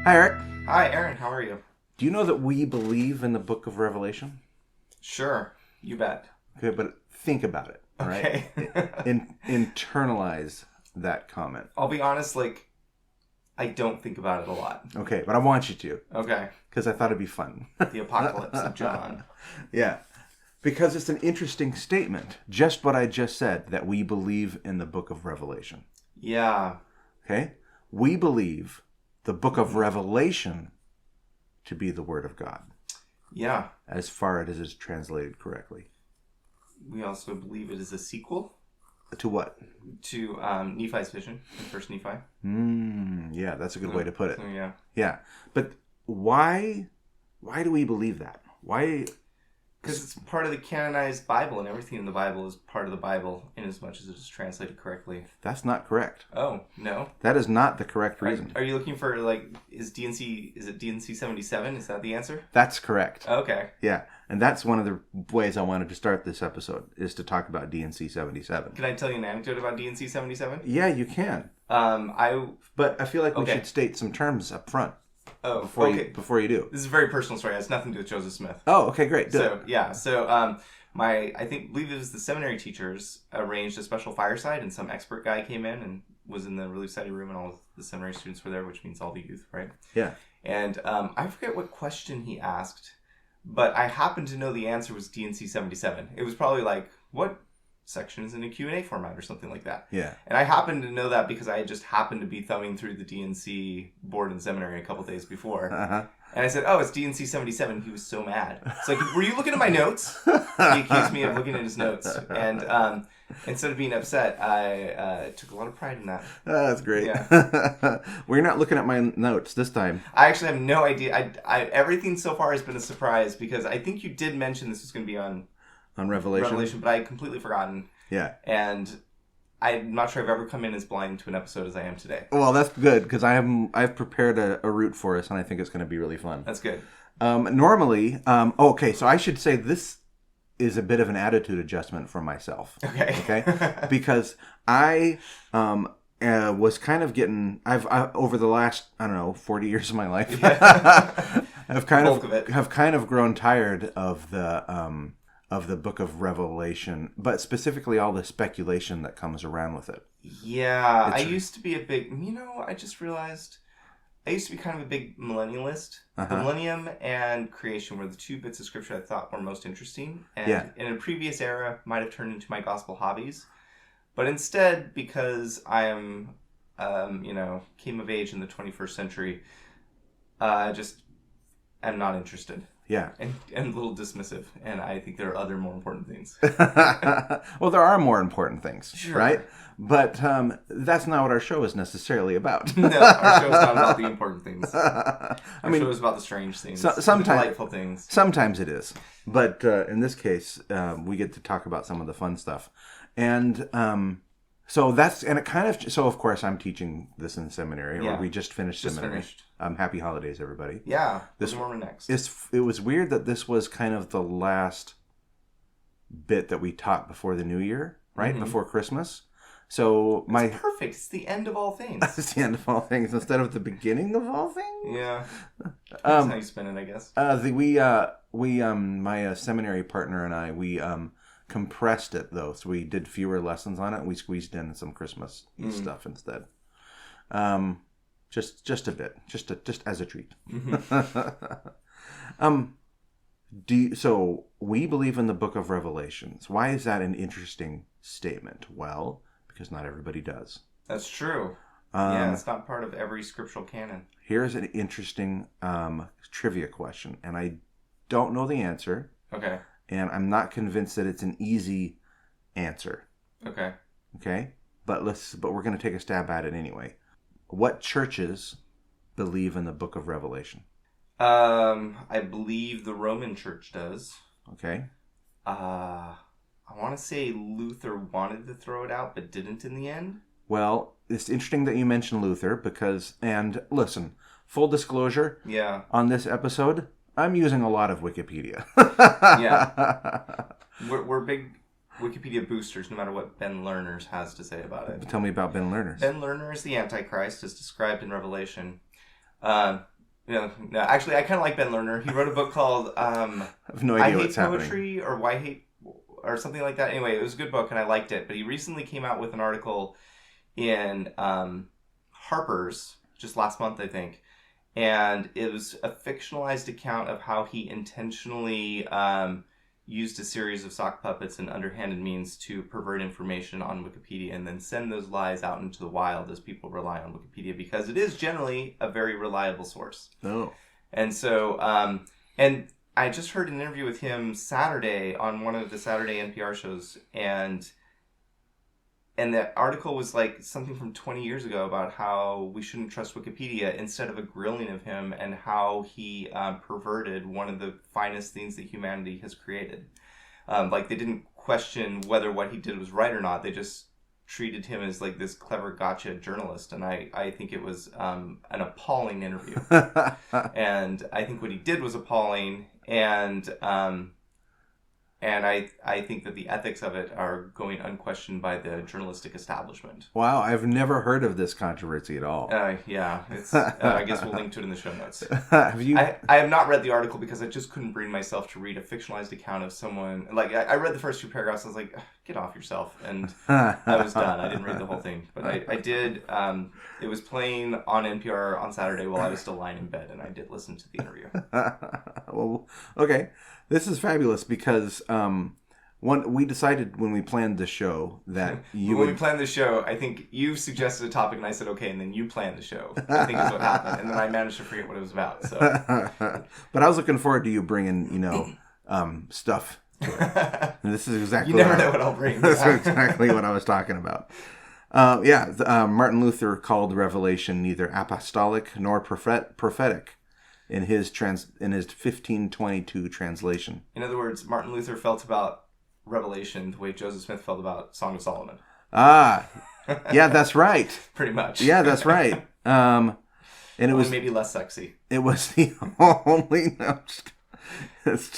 Hi, Eric. Hi, Aaron. How are you? Do you know that we believe in the book of Revelation? Sure. You bet. Okay, but think about it, all right? Okay. Internalize that comment. I'll be honest, I don't think about it a lot. Okay, but I want you to. Okay. Because I thought it'd be fun. The apocalypse of John. Yeah. Because it's an interesting statement. Just what I just said, that we believe in the book of Revelation. Yeah. Okay? We believe the book of Revelation to be the Word of God. Yeah. As far as it is translated correctly. We also believe it is a sequel. To what? To Nephi's vision in First Nephi. Yeah, that's a good way to put it. So, yeah. Yeah. But why do we believe that? Why? Because it's part of the canonized Bible, and everything in the Bible is part of the Bible in as much as it is translated correctly. That's not correct. Oh, no? That is not the correct reason. Are you looking for, is it DNC 77? Is that the answer? That's correct. Okay. Yeah. And that's one of the ways I wanted to start this episode, is to talk about DNC 77. Can I tell you an anecdote about DNC 77? Yeah, you can. But I feel like we should state some terms up front. Oh, before you do. This is a very personal story. It has nothing to do with Joseph Smith. Oh, okay, great. I believe it was the seminary teachers arranged a special fireside, and some expert guy came in and was in the relief study room, and all of the seminary students were there, which means all the youth, right? Yeah. And I forget what question he asked, but I happen to know the answer was DNC 77. It was probably what section is in a Q&A format or something like that. Yeah. And I happened to know that because I just happened to be thumbing through the DNC board in seminary a couple days before. Uh-huh. And I said, oh, it's DNC 77. He was so mad. It's like, were you looking at my notes? He accused me of looking at his notes. And instead of being upset, I took a lot of pride in that. Oh, that's great. Yeah. We're not looking at my notes this time. I actually have no idea. Everything so far has been a surprise because I think you did mention this was going to be on Revelation, but I had completely forgotten. Yeah. And I'm not sure I've ever come in as blind to an episode as I am today. Well, that's good, because I've prepared a route for us, and I think it's going to be really fun. That's good. Normally, okay, so I should say this is a bit of an attitude adjustment for myself. Okay. Because I was kind of getting, I've over the last, 40 years of my life, Yeah. have kind of grown tired of the book of Revelation, but specifically all the speculation that comes around with it. Yeah, I used to be a big, I just realized I used to be kind of a big millennialist. Uh-huh. The millennium and creation were the two bits of scripture I thought were most interesting. And in a previous era, might have turned into my gospel hobbies. But instead, because I am, came of age in the 21st century, I just am not interested. Yeah. And a little dismissive. And I think there are other more important things. Well, there are more important things, sure. Right? But that's not what our show is necessarily about. No, our show is not about the important things. Our show is about the strange things. Sometimes, the delightful things. Sometimes it is. But in this case, we get to talk about some of the fun stuff. And so of course I'm teaching this in seminary, or we just finished seminary. Happy holidays, everybody. Yeah, this Mormon next. It was weird that this was kind of the last bit that we taught before the new year, right? Mm-hmm. Before Christmas. So it's perfect. It's the end of all things. It's the end of all things instead of the beginning of all things. Yeah, that's how you spin it, I guess. My seminary partner and I, we compressed it though, so we did fewer lessons on it. We squeezed in some Christmas stuff instead. Just a bit, just as a treat. Mm-hmm. So we believe in the book of Revelations. Why is that an interesting statement? Well, because not everybody does. That's true. It's not part of every scriptural canon. Here's an interesting trivia question, and I don't know the answer. Okay. And I'm not convinced that it's an easy answer. Okay. Okay? But we're going to take a stab at it anyway. What churches believe in the book of Revelation? I believe the Roman Church does. Okay. I want to say Luther wanted to throw it out, but didn't in the end. Well, it's interesting that you mentioned Luther and listen, full disclosure. Yeah. On this episode, I'm using a lot of Wikipedia. Yeah. We're big Wikipedia boosters, no matter what Ben Lerner has to say about it. Tell me about Ben Lerner. Ben Lerner is the Antichrist, as described in Revelation. No, actually, I kind of like Ben Lerner. He wrote a book called I have no idea what's happening. Poetry or Why Hate or something like that. Anyway, it was a good book and I liked it. But he recently came out with an article in Harper's just last month, I think. And it was a fictionalized account of how he intentionally used a series of sock puppets and underhanded means to pervert information on Wikipedia and then send those lies out into the wild as people rely on Wikipedia because it is generally a very reliable source. Oh. And so, and I just heard an interview with him Saturday on one of the Saturday NPR shows, and the article was like something from 20 years ago about how we shouldn't trust Wikipedia instead of a grilling of him and how he perverted one of the finest things that humanity has created. Like they didn't question whether what he did was right or not. They just treated him as like this clever gotcha journalist. And I think it was an appalling interview. And I think what he did was appalling. And I think that the ethics of it are going unquestioned by the journalistic establishment. Wow, I've never heard of this controversy at all. Yeah, it's. I guess we'll link to it in the show notes. Have you? I have not read the article because I just couldn't bring myself to read a fictionalized account of someone. Like I read the first 2 paragraphs, I was like, get off yourself, and I was done. I didn't read the whole thing, but I did. It was playing on NPR on Saturday while I was still lying in bed, and I did listen to the interview. Well, okay. This is fabulous because we decided when we planned the show that we planned the show, I think you suggested a topic and I said okay, and then you planned the show. I think is what happened, and then I managed to forget what it was about. So, but I was looking forward to you bringing stuff. And this is exactly you never know what I'll bring. This is exactly what I was talking about. Martin Luther called Revelation neither apostolic nor prophetic. In his 1522 translation. In other words, Martin Luther felt about Revelation the way Joseph Smith felt about Song of Solomon. Ah, yeah, that's right. Pretty much. Yeah, that's right. And it was maybe less sexy. It was the only.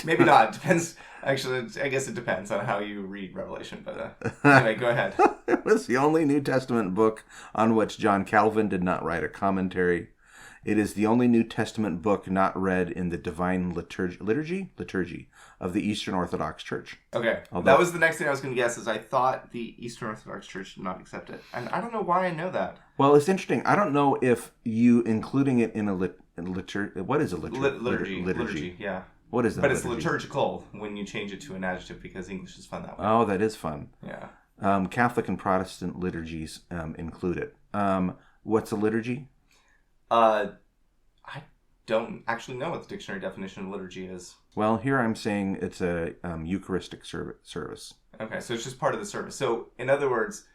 Maybe not. Depends. Actually, I guess it depends on how you read Revelation. But anyway, go ahead. It was the only New Testament book on which John Calvin did not write a commentary. It is the only New Testament book not read in the divine liturgy of the Eastern Orthodox Church. Okay. That was the next thing I was going to guess, is I thought the Eastern Orthodox Church did not accept it. And I don't know why I know that. Well, it's interesting. I don't know if you including it in a liturgy. What is a liturgy? Liturgy, yeah. What is that? But it's liturgical when you change it to an adjective because English is fun that way. Oh, that is fun. Yeah. Catholic and Protestant liturgies include it. What's a liturgy? I don't actually know what the dictionary definition of liturgy is. Well, here I'm saying it's a Eucharistic service. Okay, so it's just part of the service. So, in other words,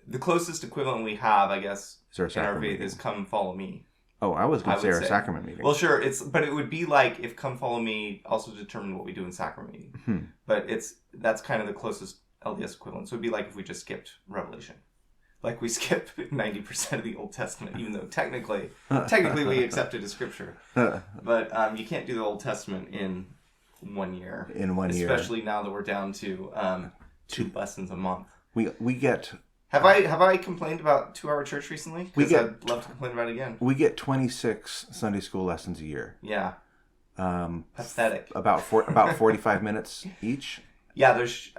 the closest equivalent we have, I guess, in our faith is "Come Follow Me." Oh, I was going to say our sacrament meeting. Well, sure, but it would be like if "Come Follow Me" also determined what we do in sacrament meeting. But that's kind of the closest LDS equivalent. So it'd be like if we just skipped Revelation. Like we skip 90% of the Old Testament, even though technically we accept it as scripture. But you can't do the Old Testament in 1 year. Especially now that we're down to 2 lessons a month. We get. Have I complained about 2-hour church recently? Because I'd love to complain about it again. We get 26 Sunday school lessons a year. Yeah. Pathetic. About 45 minutes each. Yeah, there's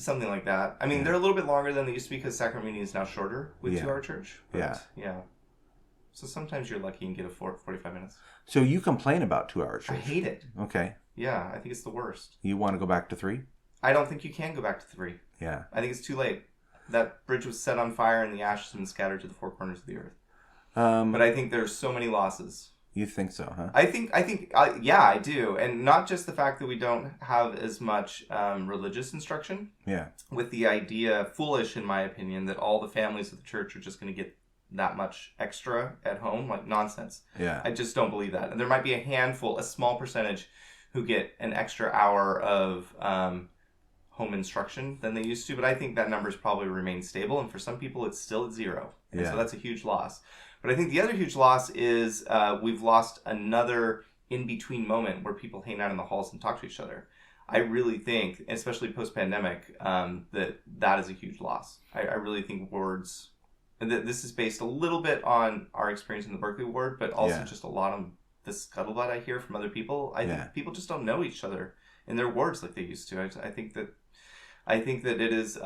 something like that. I mean, they're a little bit longer than they used to be because sacrament meeting is now shorter with 2-hour church. But, yeah. So sometimes you're lucky and get 45 minutes. So you complain about 2-hour church? I hate it. Okay. Yeah, I think it's the worst. You want to go back to 3? I don't think you can go back to 3. Yeah. I think it's too late. That bridge was set on fire and the ashes have been scattered to the 4 corners of the earth. But I think there's so many losses. You think so, huh? I think, yeah, I do. And not just the fact that we don't have as much religious instruction. Yeah. With the idea, foolish in my opinion, that all the families of the church are just going to get that much extra at home. Like, nonsense. Yeah. I just don't believe that. And there might be a small percentage, who get an extra hour of home instruction than they used to. But I think that number's probably remained stable. And for some people, it's still at 0. And so that's a huge loss. But I think the other huge loss is we've lost another in-between moment where people hang out in the halls and talk to each other. I really think, especially post-pandemic, that is a huge loss. I really think words... This is based a little bit on our experience in the Berkeley Ward, but also just a lot on the scuttlebutt I hear from other people. I think people just don't know each other in their wards like they used to. I think that it is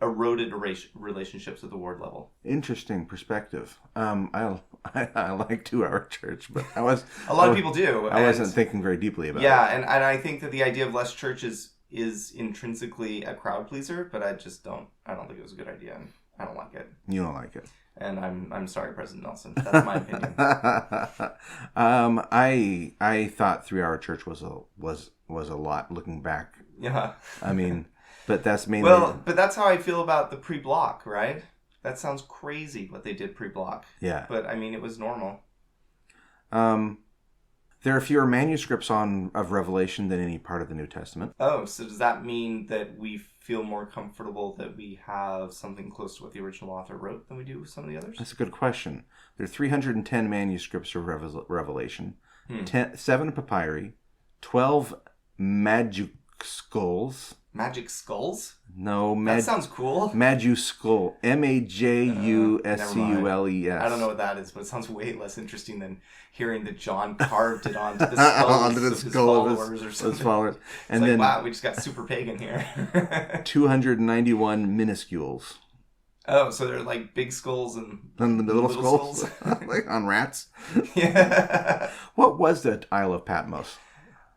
eroded relationships at the ward level. Interesting perspective. I like 2 Hour Church, but a lot of people do. I wasn't thinking very deeply about it. Yeah, and I think that the idea of less church is intrinsically a crowd pleaser, but I don't think it was a good idea, and I don't like it. You don't like it. And I'm sorry, President Nelson. That's my opinion. I thought 3 Hour Church was a lot looking back. Yeah. I mean, but that's mainly but that's how I feel about the pre-block, right? That sounds crazy what they did pre-block. Yeah. But I mean, it was normal. There are fewer manuscripts of Revelation than any part of the New Testament. Oh, so does that mean that we feel more comfortable that we have something close to what the original author wrote than we do with some of the others? That's a good question. There are 310 manuscripts of Revelation, 7 papyri, 12 majuscules. Magic skulls? No, that sounds cool. Majuscule. Majuscules. I don't know what that is, but it sounds way less interesting than hearing that John carved it onto the skulls of his followers or something. Followers. And then, wow, we just got super pagan here. 291 minuscules. Oh, so they're like big skulls and the little skulls? Like on rats? Yeah. What was the Isle of Patmos?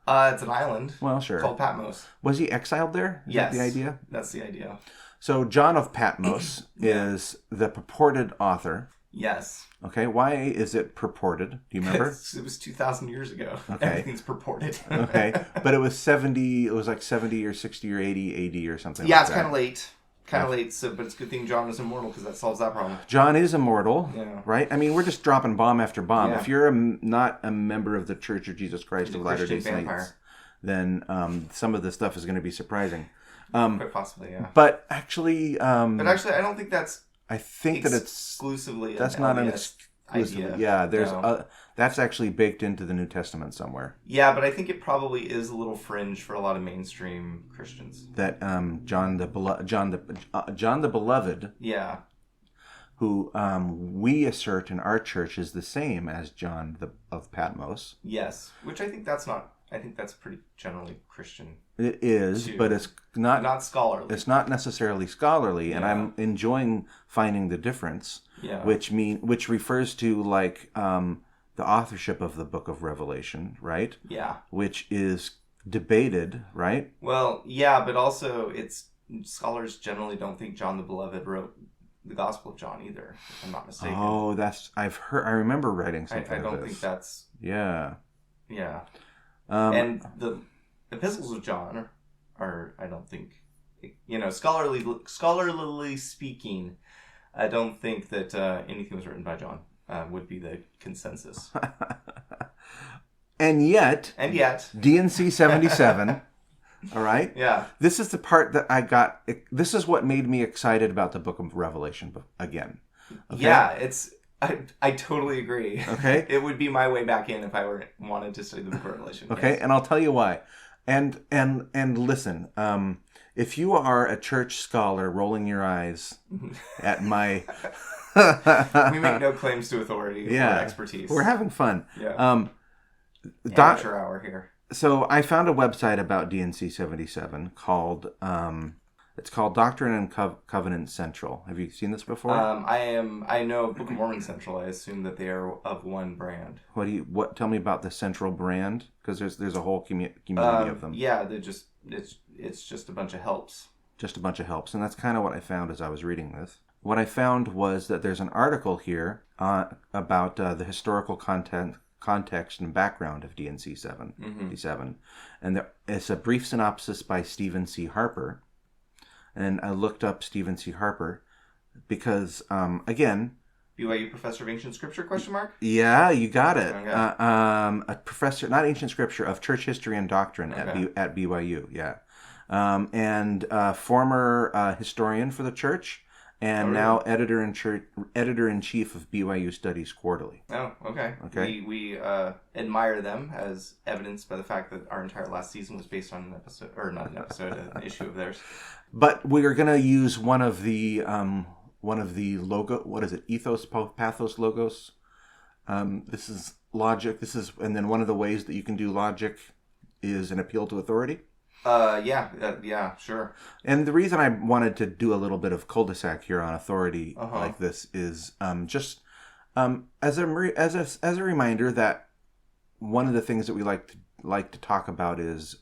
It's an island. Well, sure. Called Patmos. Was he exiled there? Is yes. that the idea? That's the idea. So John of Patmos is the purported author. Yes. Okay. Why is it purported? Do you remember? It was 2,000 years ago. Okay. Everything's purported. Okay. But it was 70. It was like 70 or 60 or 80 AD or something. Yeah, like it's kind of late. Late, but it's a good thing John is immortal because that solves that problem. John is immortal, yeah. Right? I mean, we're just dropping bomb after bomb. Yeah. If you're not a member of the Church of Jesus Christ of Latter-day Saints, then some of this stuff is going to be surprising. Quite possibly, yeah. But actually... I don't think that's... I think that it's... Exclusively that's not an exclusive idea. Yeah, there's that's actually baked into the New Testament somewhere. Yeah, but I think it probably is a little fringe for a lot of mainstream Christians. That John the Beloved... Yeah. Who we assert in our church is the same as John of Patmos. Yes, which I think that's not... I think that's pretty generally Christian. It is, but it's not scholarly. It's not necessarily scholarly, and I'm enjoying finding the difference. Yeah. Which refers to like the authorship of the Book of Revelation, right? Yeah. Which is debated, right? Well, yeah, but also scholars generally don't think John the Beloved wrote the Gospel of John either, if I'm not mistaken. Oh, I remember writing something. I don't think that's. Yeah. Yeah. And the epistles of John are I don't think, scholarly speaking, I don't think that anything was written by John would be the consensus. And yet, DNC 77. All right. Yeah. This is the part that I got. This is what made me excited about the Book of Revelation again. Okay? Yeah, I totally agree. Okay. It would be my way back in if I wanted to study the Book of Revelation. Okay, yes. And I'll tell you why. And listen, if you are a church scholar rolling your eyes at my... We make no claims to authority or expertise. We're having fun. Yeah. Amateur hour here. So I found a website about DNC 77 called... It's called Doctrine and Covenant Central. Have you seen this before? I know Book of Mormon Central. I assume that they are of one brand. Tell me about the Central brand, because there's a whole community of them. Yeah, it's just a bunch of helps. Just a bunch of helps, and that's kind of what I found as I was reading this. What I found was that there's an article here about the historical context and background of DNC 77, and it's a brief synopsis by Stephen C. Harper. And I looked up Stephen C. Harper because, again... BYU Professor of Ancient Scripture, ? Yeah, you got it. Okay. A professor, not Ancient Scripture, of Church History and Doctrine at BYU, yeah. And former historian for the church, and now editor-in-chief of BYU Studies Quarterly. Oh, okay. We admire them, as evidenced by the fact that our entire last season was based on an episode, or not an episode, an issue of theirs. But we are going to use one of the logo. What is it? Ethos, Pathos logos. This is logic. And then one of the ways that you can do logic is an appeal to authority. Yeah, sure. And the reason I wanted to do a little bit of cul-de-sac here on authority like this is just as a reminder that one of the things that we like to talk about is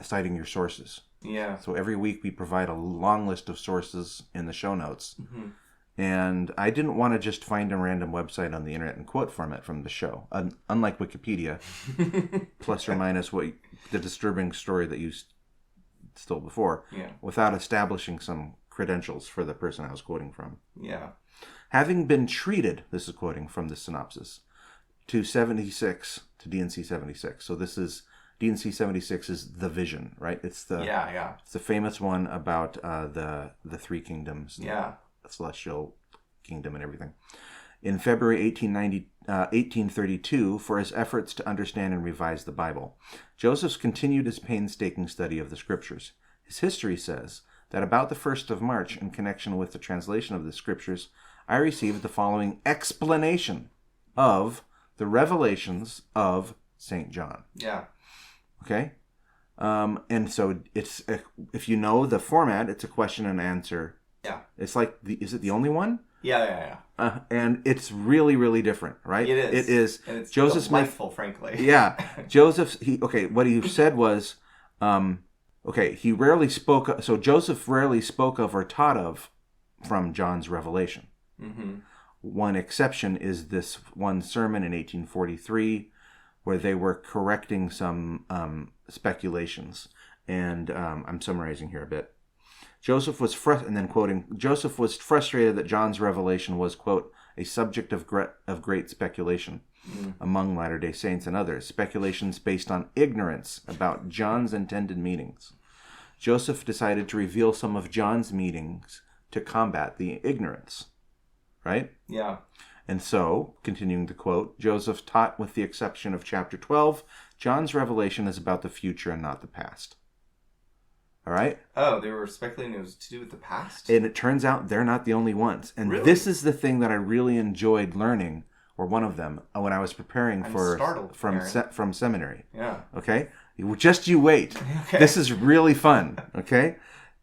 citing your sources. Yeah. So every week we provide a long list of sources in the show notes. Mm-hmm. And I didn't want to just find a random website on the internet and quote from it from the show. Unlike Wikipedia, plus or minus the disturbing story that you stole before, without establishing some credentials for the person I was quoting from. Yeah. Having been treated, this is quoting from the synopsis, to 76, to D&C 76. So this is, D&C 76 is the vision, right? It's the It's the famous one about the three kingdoms. Yeah. The celestial kingdom and everything. In February 1832, for his efforts to understand and revise the Bible, Joseph continued his painstaking study of the Scriptures. His history says that about the 1st of March, in connection with the translation of the Scriptures, I received the following explanation of the revelations of St. John. Yeah. Okay? And so it's if you know the format, it's a question and answer. Yeah. It's like, is it the only one? Yeah. And it's really, really different, right? It is. It is. And it's Joseph delightful, Smith, frankly. Yeah. What he said was, he rarely spoke, so Joseph rarely spoke of or taught of from John's revelation. Mm-hmm. One exception is this one sermon in 1843 where they were correcting some speculations. And I'm summarizing here a bit. Joseph was Joseph was frustrated that John's revelation was, quote, a subject of great speculation among Latter-day Saints and others, speculations based on ignorance about John's intended meanings. Joseph decided to reveal some of John's meanings to combat the ignorance, right? Yeah. And so, continuing the quote, Joseph taught, with the exception of chapter 12, John's revelation is about the future and not the past. All right? Oh, they were speculating it was to do with the past? And it turns out they're not the only ones. And really? This is the thing that I really enjoyed learning, or one of them, when I was preparing from seminary. Yeah. Okay? Just you wait. Okay. This is really fun. Okay?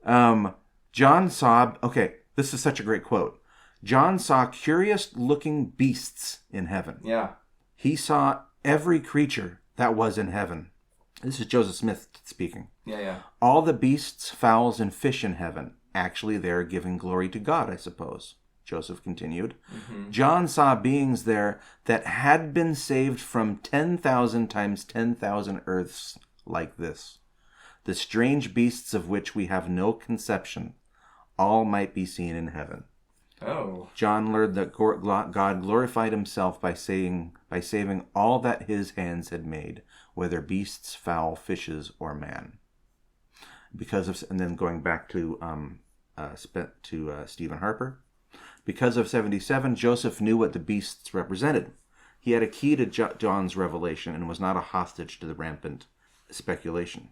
John saw... Okay, this is such a great quote. John saw curious-looking beasts in heaven. Yeah. He saw every creature that was in heaven. This is Joseph Smith speaking. Yeah. All the beasts, fowls, and fish in heaven. Actually, they're giving glory to God, I suppose. Joseph continued. Mm-hmm. John saw beings there that had been saved from 10,000 times 10,000 earths like this. The strange beasts of which we have no conception. All might be seen in heaven. Oh. John learned that God glorified himself by saving all that his hands had made, whether beasts, fowl, fishes, or man. And then going back to Stephen Harper. Because of 77, Joseph knew what the beasts represented. He had a key to John's revelation and was not a hostage to the rampant speculation.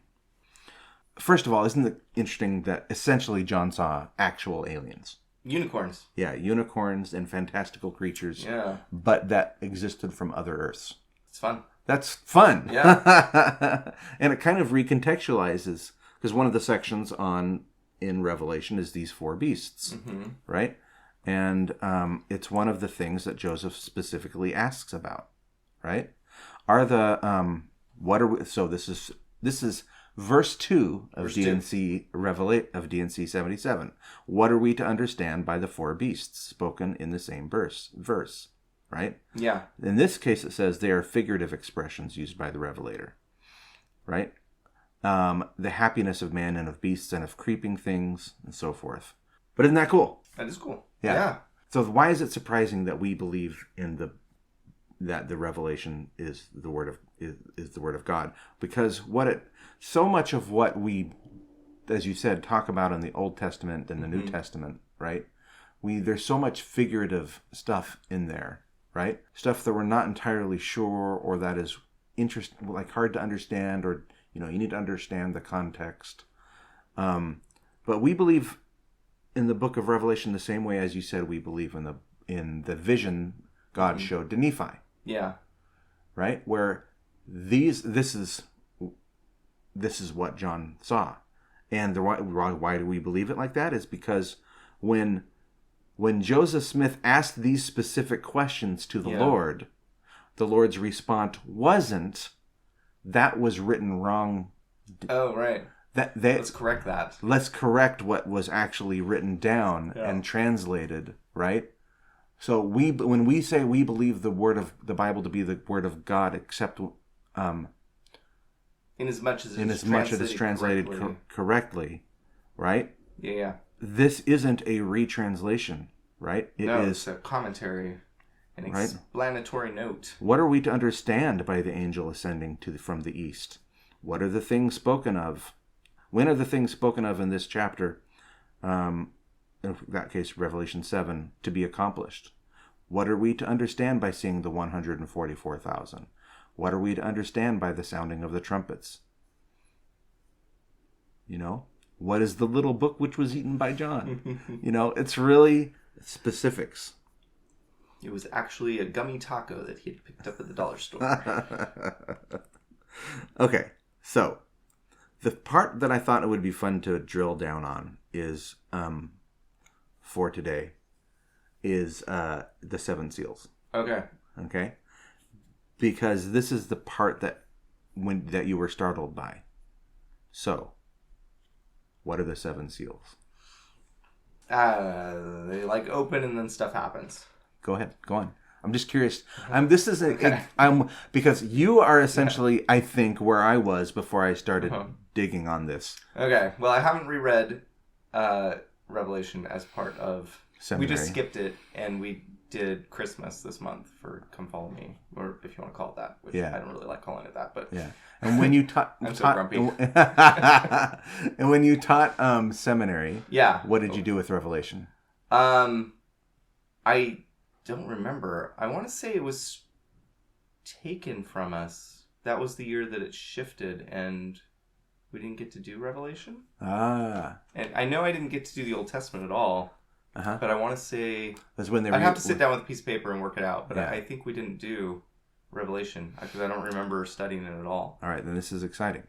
First of all, isn't it interesting that essentially John saw actual aliens? Unicorns. Yeah, unicorns and fantastical creatures. Yeah. But that existed from other Earths. It's fun. That's fun. Yeah. And it kind of recontextualizes, because one of the sections in Revelation is these four beasts, right? And it's one of the things that Joseph specifically asks about, right? So this is verse 2 of D&C Revelate of D&C 77. What are we to understand by the four beasts spoken in the same verse, right? Yeah. In this case, it says they are figurative expressions used by the Revelator, right? The happiness of man and of beasts and of creeping things and so forth. But isn't that cool? That is cool. Yeah. So why is it surprising that we believe in that the revelation is the word of God? Because so much of what we, as you said, talk about in the Old Testament and the New Testament, right? There's so much figurative stuff in there, right? Stuff that we're not entirely sure, or that is hard to understand, or you need to understand the context. But we believe in the book of Revelation the same way as you said we believe in the vision, God showed to Nephi. Yeah. Right? Where this is what John saw. And why do we believe it like that? Is because when Joseph Smith asked these specific questions to the Lord, the Lord's response wasn't, that was written wrong. Oh, right. Let's correct that. Let's correct what was actually written down and translated, right? So when we say we believe the word of the Bible to be the word of God, except inasmuch as it is translated correctly, right? Yeah. This isn't a retranslation, right? It's a commentary, an explanatory note. What are we to understand by the angel ascending from the east? What are the things spoken of? When are the things spoken of in this chapter, in that case, Revelation 7, to be accomplished? What are we to understand by seeing the 144,000? What are we to understand by the sounding of the trumpets? What is the little book which was eaten by John? It's really specifics. It was actually a gummy taco that he had picked up at the dollar store. Okay, so the part that I thought it would be fun to drill down on is, for today, is the seven seals. Okay. Because this is the part that you were startled by. So, what are the seven seals? They open and then stuff happens. Go ahead. Go on. I'm just curious. Because you are essentially, I think, where I was before I started digging on this. Okay. Well, I haven't reread Revelation as part of seminary. We just skipped it, and we did Christmas this month for Come Follow Me, or if you want to call it that, which I don't really like calling it that, but yeah. And when you taught, I'm so grumpy. And when you taught seminary, what did you do with Revelation? I don't remember. I want to say it was taken from us. That was the year that it shifted, and we didn't get to do Revelation. And I know I didn't get to do the Old Testament at all. But I want to say that's when I'd have to sit down with a piece of paper and work it out. But I think we didn't do Revelation because I don't remember studying it at all. All right, then this is exciting.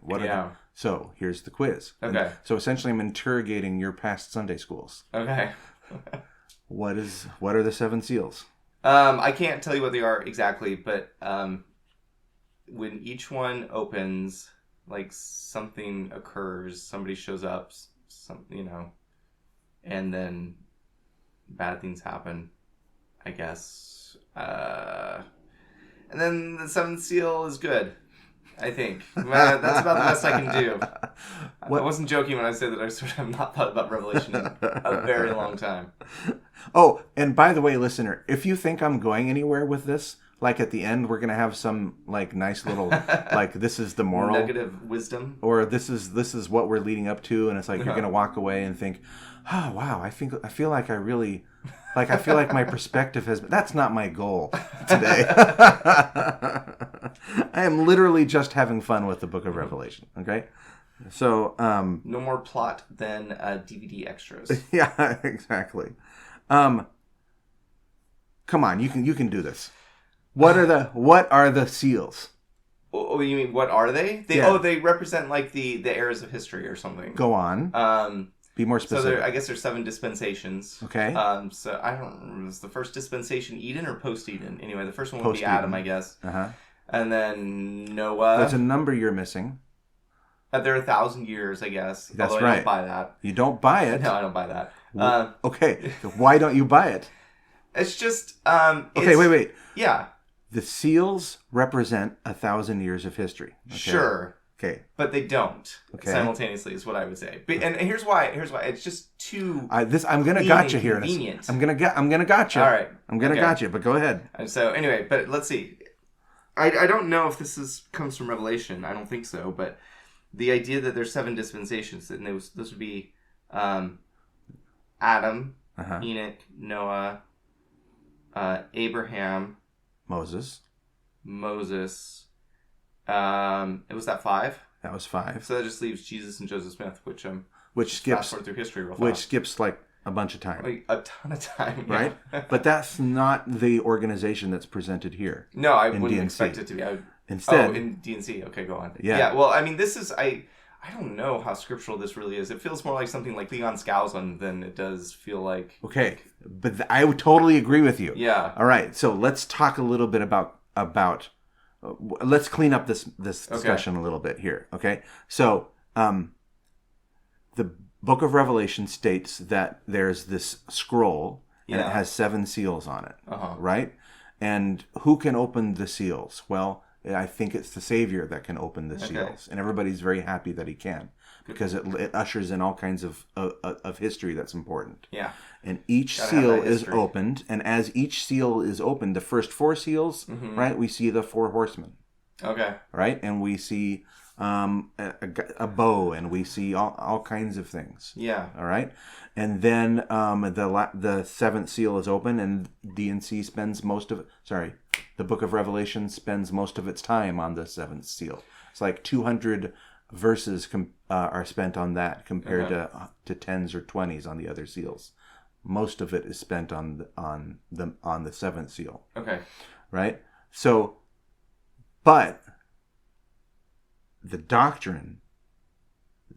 So here's the quiz. Okay. So essentially, I'm interrogating your past Sunday schools. Okay. What are the seven seals? I can't tell you what they are exactly, but when each one opens, something occurs, somebody shows up, and then bad things happen, I guess. And then the seventh seal is good, I think. That's about the best I can do. I wasn't joking when I said that I sort of have not thought about Revelation in a very long time. Oh, and by the way, listener, if you think I'm going anywhere with this, at the end, we're going to have some, nice little, this is the moral. Negative wisdom. Or this is what we're leading up to, and it's you're going to walk away and think, oh, wow, I feel like I really, I feel like my perspective has been, that's not my goal today. I am literally just having fun with the book of Revelation, okay? So, no more plot than DVD extras. Yeah, exactly. Come on, you can do this. What are the seals? Oh, you mean what are they? They represent the eras of history or something. Go on. Be more specific. So I guess there's 7 dispensations. Okay. So I don't remember, was the first dispensation Eden or post-Eden? Anyway, the first one would be Adam, I guess. And then Noah. There's a number you're missing. They're 1,000 years, I guess. That's right. I don't buy that. You don't buy it? No, I don't buy that. Okay. Why don't you buy it? It's just... okay, wait. Yeah. The seals represent 1,000 years of history. Okay? Sure. Okay. But they don't. Okay. Simultaneously is what I would say. And here's why. It's just too I'm gonna gotcha here. I'm gonna gotcha. All right. I'm gonna gotcha, but go ahead. So anyway, but let's see. I don't know if this comes from Revelation. I don't think so, but the idea that there's 7 dispensations, and this would be Adam, Enoch, Noah, Abraham, Moses. It was that 5? That was 5. So that just leaves Jesus and Joseph Smith, which skips fast forward through history real fast. Which skips a bunch of time. Like, a ton of time, yeah. Right? But that's not the organization that's presented here. No, I wouldn't expect it to be. Instead... in D&C. Okay, go on. Yeah. Yeah, well, I mean, this is... I don't know how scriptural this really is. It feels more like something like Leon Skousen than it does feel like... Okay, but I would totally agree with you. Yeah. All right, so let's talk a little bit about let's clean up this discussion a little bit here, okay? So, the Book of Revelation states that there's this scroll, and it has 7 seals on it, right? And who can open the seals? Well, I think it's the Savior that can open the seals, and everybody's very happy that he can, because it ushers in all kinds of history that's important. Yeah. And each seal is opened, and as each seal is opened, the first 4 seals, right, we see the 4 horsemen. Okay. Right? And we see a bow, and we see all kinds of things. Yeah. All right? And then the 7th seal is open, and D&C spends most of it... Sorry, the Book of Revelation spends most of its time on the 7th seal. It's like 200 verses are spent on that compared to 10s or 20s on the other seals. Most of it is spent on the 7th seal. Okay. Right? So, but the doctrine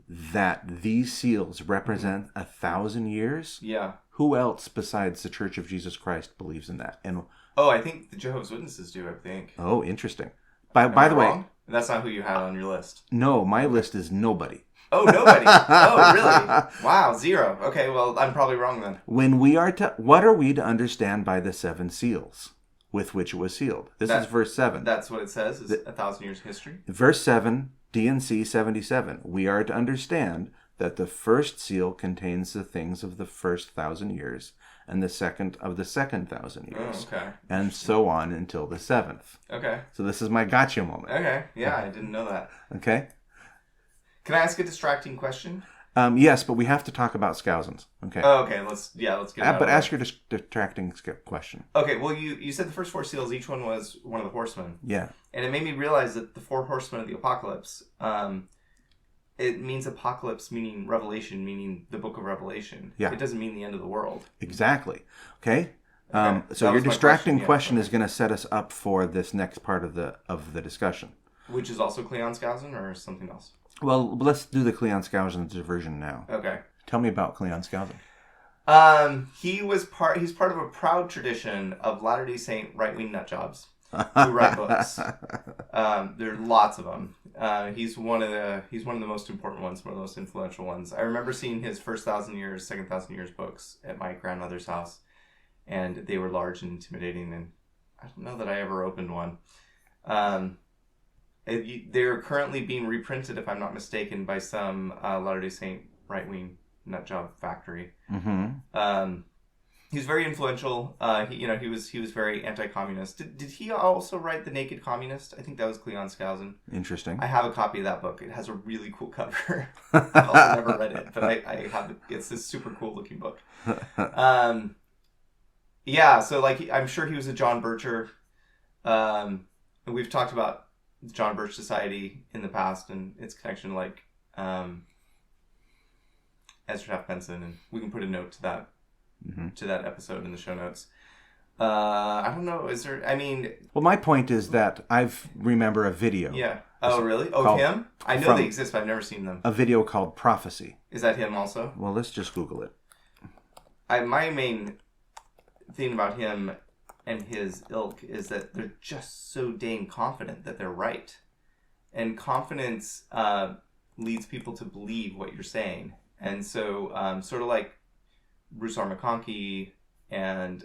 that these seals represent 1,000 years. Yeah. Who else besides the Church of Jesus Christ believes in that? And I think the Jehovah's Witnesses do. I think. Oh, interesting. By the way, that's not who you had on your list. No, my list is nobody. Oh, nobody. Oh, really? Wow, 0. Okay, well, I'm probably wrong then. When we are what are we to understand by the 7 seals with which it was sealed? This is verse 7. That's what it says, is 1,000 years of history. Verse 7, D&C 77. We are to understand that the first seal contains the things of the first 1,000 years, and the second of the second 1,000 years. Oh, okay. And so on until the 7th. Okay. So this is my gotcha moment. Okay. Yeah, I didn't know that. Okay. Can I ask a distracting question? Yes, but we have to talk about Skousens. Okay. Oh, okay. Let's get it out But ask your distracting question. Okay. Well, you said the first 4 seals, each one was one of the horsemen. Yeah. And it made me realize that the 4 horsemen of the apocalypse, it means apocalypse, meaning Revelation, meaning the book of Revelation. Yeah. It doesn't mean the end of the world. Exactly. Okay. So your distracting question is going to set us up for this next part of the discussion. Which is also Cleon Skousen or something else? Well, let's do the Cleon Skousen version now. Okay. Tell me about Cleon Skousen. He's part of a proud tradition of Latter-day Saint right-wing nutjobs who write books. There are lots of them. He's one of the most important ones, one of the most influential ones. I remember seeing his first 1,000 years, second 1,000 years books at my grandmother's house, and they were large and intimidating, and I don't know that I ever opened one. They're currently being reprinted, if I'm not mistaken, by some Latter-day Saint right-wing nutjob factory. Mm-hmm. He's very influential. He was very anti-communist. Did he also write The Naked Communist? I think that was Cleon Skousen. Interesting. I have a copy of that book. It has a really cool cover. I've also never read it, but I have it. It's this super cool looking book. Yeah, so I'm sure he was a John Bircher. We've talked about the John Birch Society in the past and its connection to Ezra Taft Benson, and we can put a note to that to that episode in the show notes. I don't know. Is there? I mean, well, my point is that I remember a video. Yeah. Oh, really? Oh, him? I know they exist, but I've never seen them. A video called Prophecy. Is that him also? Well, let's just Google it. My main thing about him and his ilk is that they're just so dang confident that they're right. And confidence leads people to believe what you're saying. And so sort of like Bruce R. McConkie and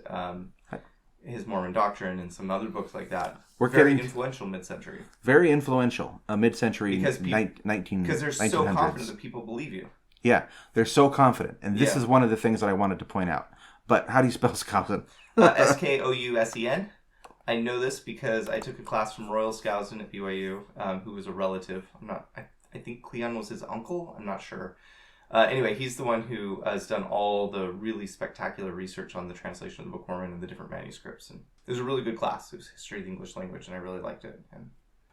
his Mormon Doctrine and some other books like that. Very influential mid-century. Very influential. Mid-century, 1900s. Because they're so confident that people believe you. Yeah, they're so confident. And this is one of the things that I wanted to point out. But how do you spell Skousen? Skousen. I know this because I took a class from Royal Skousen at BYU, who was a relative. I think Cleon was his uncle. I'm not sure. Anyway, he's the one who has done all the really spectacular research on the translation of the Book of Mormon and the different manuscripts. And it was a really good class. It was history of the English language, and I really liked it.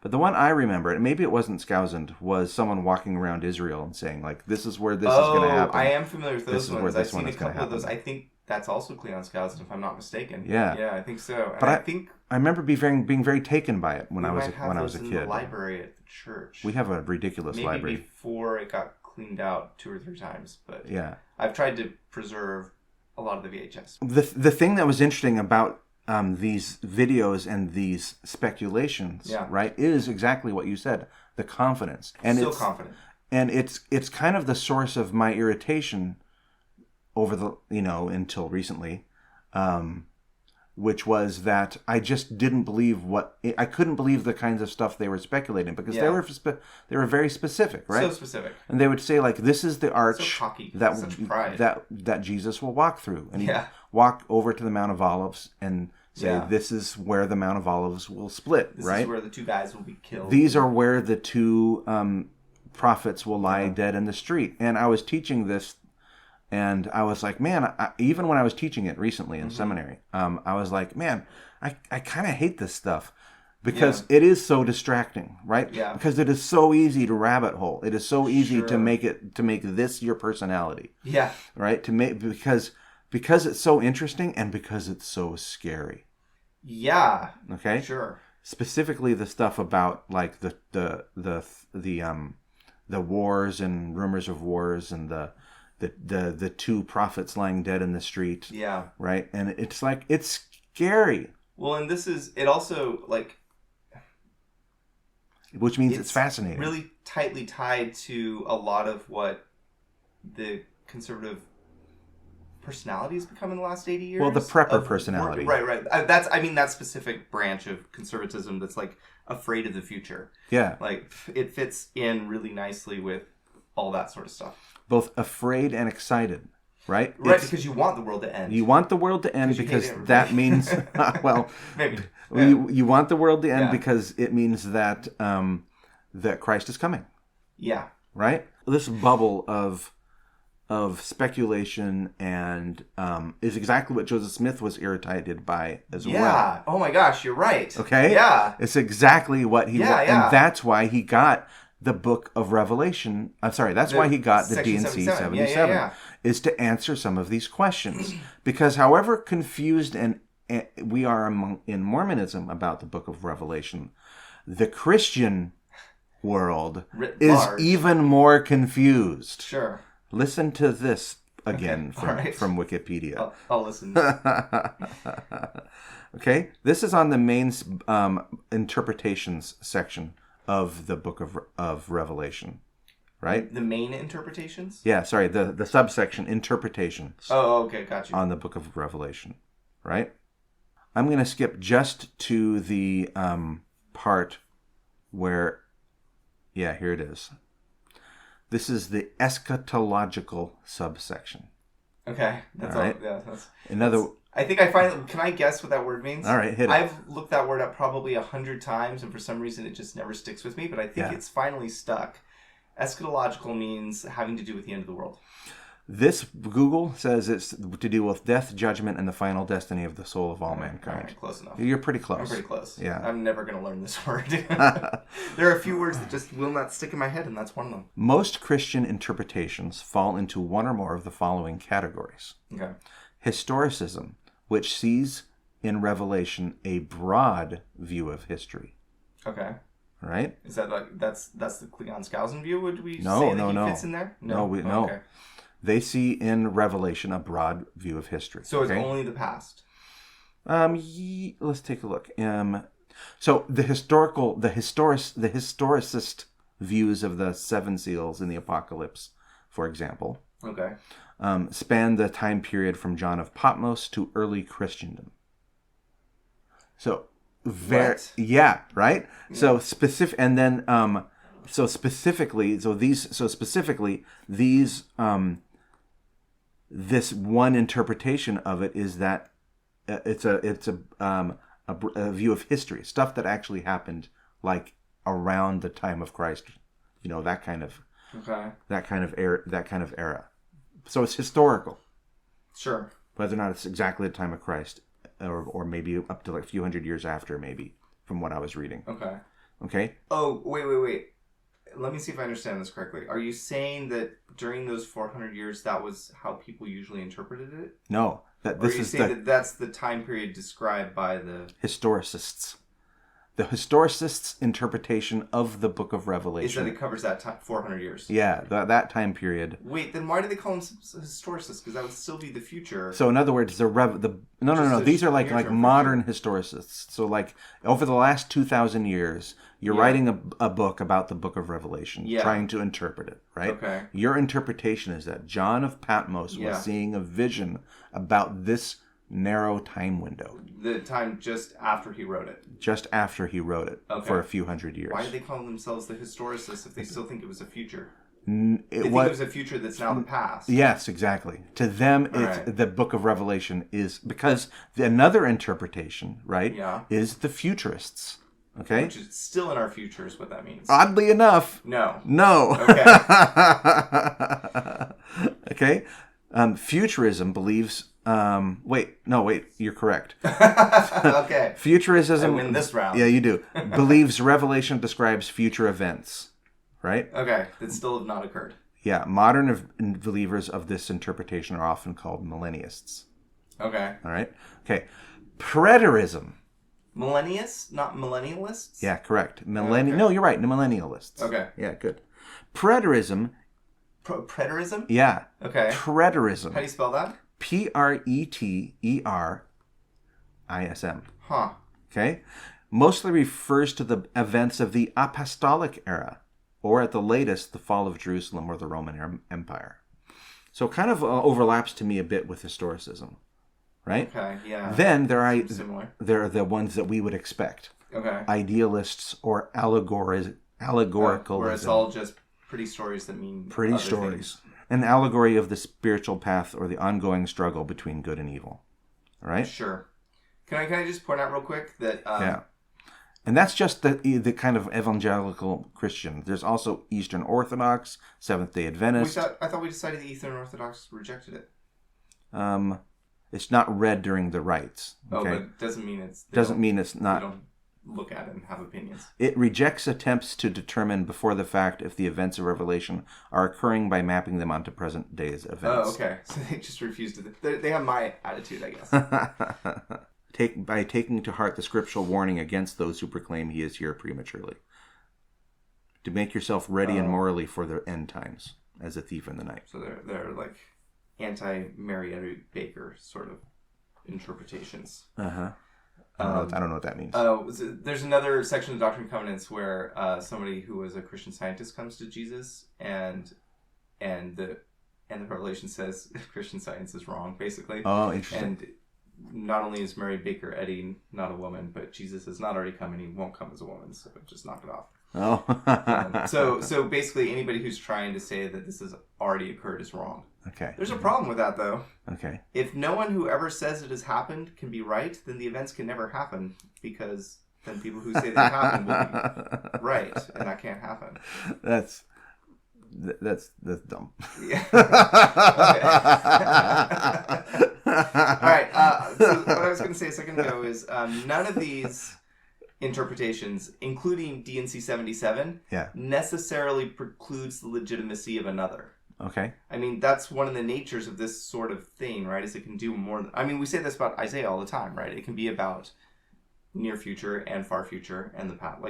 But the one I remember, and maybe it wasn't Skousen, was someone walking around Israel and saying, like, this is where this is going to happen. I am familiar with those ones. I've seen a couple of those. I think that's also Cleon Skousen, if I'm not mistaken. Yeah. Yeah, I think so. And but I think I remember being very taken by it when I was a in kid. The library at the church. We have a ridiculous library. Maybe before it got cleaned out 2 or 3 times, but yeah, I've tried to preserve a lot of the VHS. The thing that was interesting about these videos and these speculations, right, is exactly what you said: the confidence. And so confident. And it's kind of the source of my irritation over the until recently, which was that I just didn't believe I couldn't believe the kinds of stuff they were speculating because they were very specific, right? So specific. And they would say, like, this is the arch that Jesus will walk through, and he'd walk over to the Mount of Olives and say, this is where the Mount of Olives will split, this right? This is where the 2 guys will be killed. These are where the 2 prophets will lie dead in the street. And I was teaching this. And I was like, man, even when I was teaching it recently in seminary, I was like, man, I kind of hate this stuff because it is so distracting, right? Yeah. Because it is so easy to rabbit hole. It is so easy to make this your personality. Yeah. Right? Because it's so interesting and because it's so scary. Yeah. Okay? Sure. Specifically the stuff about like the wars and rumors of wars and the 2 prophets lying dead in the street. Yeah. Right? And it's like, it's scary. Well, and it also, like... Which means it's fascinating. Really tightly tied to a lot of what the conservative personality has become in the last 80 years. Well, the prepper personality. Right. That's that specific branch of conservatism that's, like, afraid of the future. Yeah. Like, it fits in really nicely with all that sort of stuff. Both afraid and excited, right? Right, because you want the world to end. You want the world to end because that means, well, maybe. You want the world to end because it means that that Christ is coming. Yeah. Right? This bubble of speculation and is exactly what Joseph Smith was irritated by as well. Yeah. Oh my gosh, you're right. Okay? Yeah. It's exactly what he and that's why he got the book of Revelation. I'm sorry, that's why he got the D&C 77 is to answer some of these questions. Because however confused and we are in Mormonism about the book of Revelation, the Christian world is even more confused. Sure. Listen to this again from Wikipedia. I'll listen. Okay, this is on the main interpretations section of the book of Revelation, right? The main interpretations? Yeah, sorry, the subsection interpretations. Oh, okay, got you. On the book of Revelation, right? I'm going to skip just to the part where, here it is. This is the eschatological subsection. Okay, that's all right. I think I finally... Can I guess what that word means? All right, hit it. I've looked that word up probably 100 times, and for some reason it just never sticks with me, but I think it's finally stuck. Eschatological means having to do with the end of the world. This, Google says it's to do with death, judgment, and the final destiny of the soul of all mankind. All right, close enough. You're pretty close. I'm pretty close. Yeah. I'm never going to learn this word. There are a few words that just will not stick in my head, and that's one of them. Most Christian interpretations fall into one or more of the following categories. Okay. Historicism, which sees in Revelation a broad view of history. Okay. Right? Is that like that's the Cleon Skousen view? Would we say that he fits in there? No. Okay. They see in Revelation a broad view of history. So it's only the past. Let's take a look. So the historicist views of the 7 seals in the Apocalypse, for example, span the time period from John of Patmos to early Christendom. So right? So specific, and then specifically these this one interpretation of it is that it's a view of history, stuff that actually happened like around the time of Christ, that kind of era. So it's historical. Sure. Whether or not it's exactly the time of Christ, or maybe up to like a few hundred years after, maybe, from what I was reading. Okay? Oh, wait. Let me see if I understand this correctly. Are you saying that during those 400 years, that was how people usually interpreted it? No. Or are you saying that that's the time period described by the... historicists. The historicists' interpretation of the book of Revelation. Is that it covers that 400 years? Yeah, that time period. Wait, then why do they call them historicists? Because that would still be the future. So in other words, no. These are like modern historicists. So like over the last 2,000 years, you're writing a book about the book of Revelation, trying to interpret it, right? Okay. Your interpretation is that John of Patmos was seeing a vision about this narrow time window. The time just after he wrote it. Just after he wrote it for a few hundred years. Why do they call themselves the historicists if they still think it was a future? They think it was a future that's now the past. Yes, exactly. To them, the book of Revelation is... Because another interpretation, right, is the futurists. Okay? Which is still in our future is what that means. Oddly enough. No. Okay. Futurism believes... wait, you're correct. Okay. Futurism... I win this round. Yeah, you do. Believes Revelation describes future events. Right? Okay, that still have not occurred. Yeah, modern believers of this interpretation are often called millennialists. Okay. All right? Okay. Preterism. Millennialists, not millennialists? Yeah, correct. No, you're right. Millennialists. Okay. Yeah, good. Preterism. Preterism? Yeah. Okay. Preterism. How do you spell that? Preterism. Huh. Okay? Mostly refers to the events of the apostolic era, or at the latest, the fall of Jerusalem or the Roman Empire. So it kind of overlaps to me a bit with historicism, right? Okay, yeah. Then there are the ones that we would expect. Okay. Idealists or allegorical. Where it's all just pretty stories that mean pretty stories. Things. An allegory of the spiritual path or the ongoing struggle between good and evil. All right? Sure. Can I just point out real quick that... yeah. And that's just the kind of evangelical Christian. There's also Eastern Orthodox, Seventh-day Adventist. I thought we decided the Eastern Orthodox rejected it. It's not read during the rites. Okay? Oh, but doesn't mean it's... Doesn't mean it's not... They don't look at it and have opinions. It rejects attempts to determine before the fact if the events of Revelation are occurring by mapping them onto present day's events. Oh, okay. So they just refuse to... They have my attitude, I guess. By taking to heart the scriptural warning against those who proclaim he is here prematurely. To make yourself ready and morally for the end times, as a thief in the night. So they're like anti-Mary Baker sort of interpretations. Uh-huh. I don't know what that means. There's another section of Doctrine and Covenants where somebody who was a Christian Scientist comes to Jesus and the Revelation says Christian Science is wrong, basically. Oh, interesting. And not only is Mary Baker Eddy not a woman, but Jesus has not already come and he won't come as a woman, so just knock it off. Oh. So basically anybody who's trying to say that this has already occurred is wrong. Okay. There's a problem with that, though. Okay. If no one who ever says it has happened can be right, then the events can never happen, because then people who say they happened will be right, and that can't happen. That's dumb. Yeah. All right. So what I was going to say a second ago is none of these interpretations, including D&C 77, necessarily precludes the legitimacy of another. Okay. I mean, that's one of the natures of this sort of thing, right? Is it can do more. I mean, we say this about Isaiah all the time, right? It can be about near future and far future and the past.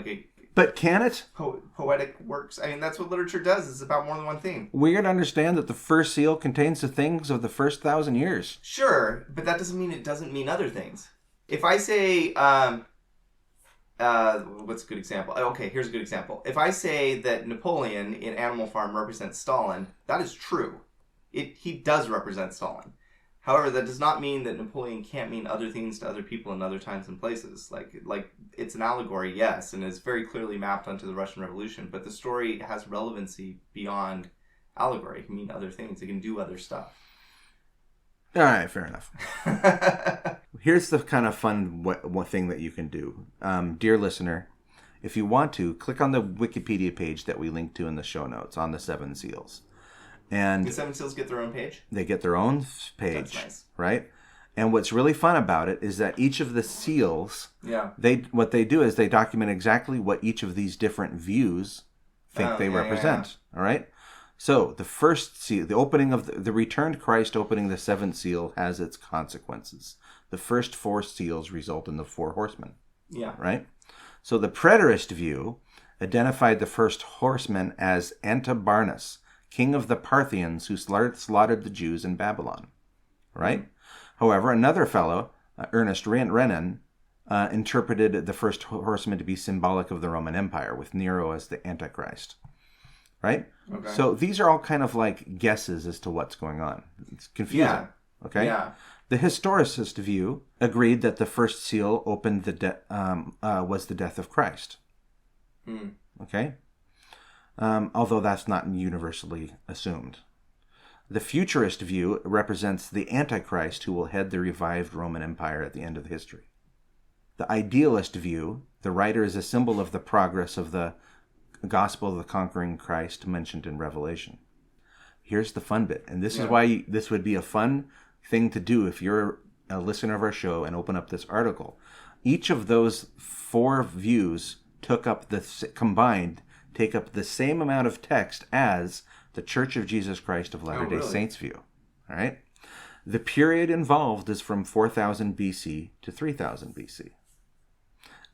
But can it? Poetic works. I mean, that's what literature does. It's about more than one thing. We're to understand that the first seal contains the things of the first 1,000 years. Sure, but that doesn't mean it doesn't mean other things. If I say, what's a good example? Okay, here's a good example. If I say that Napoleon in Animal Farm represents Stalin, that is true. He does represent Stalin. However, that does not mean that Napoleon can't mean other things to other people in other times and places. Like it's an allegory, yes, and is very clearly mapped onto the Russian Revolution, but the story has relevancy beyond allegory. It can mean other things. It can do other stuff. All right, fair enough. Here's the kind of fun one thing that you can do. Dear listener, if you want to, click on the Wikipedia page that we link to in the show notes on the Seven Seals. And the Seven Seals get their own page? They get their own page. That's nice. Right? And what's really fun about it is that each of the seals, Yeah. what they do is they document exactly what each of these different views think they represent. Yeah. All right? So the first seal, the opening of the returned Christ opening the seventh seal has its consequences. The first 4 seals result in the 4 horsemen. Yeah. Right? So the preterist view identified the first horseman as Antibarnus, king of the Parthians who slaughtered the Jews in Babylon. Right? Mm-hmm. However, another fellow, Ernest Renan, interpreted the first horseman to be symbolic of the Roman Empire, with Nero as the Antichrist. Right? Okay. So these are all kind of like guesses as to what's going on. It's confusing. Yeah. Okay? Yeah. The historicist view agreed that the first seal opened was the death of Christ. Mm. Okay? Although that's not universally assumed. The futurist view represents the Antichrist who will head the revived Roman Empire at the end of history. The idealist view, the rider is a symbol of the progress of the gospel of the conquering Christ mentioned in Revelation. Here's the fun bit, and this is why this would be a fun thing to do if you're a listener of our show and open up this article. Each of those 4 views take up the same amount of text as the Church of Jesus Christ of Latter-day Saints view. All right? The period involved is from 4000 BC to 3000 BC.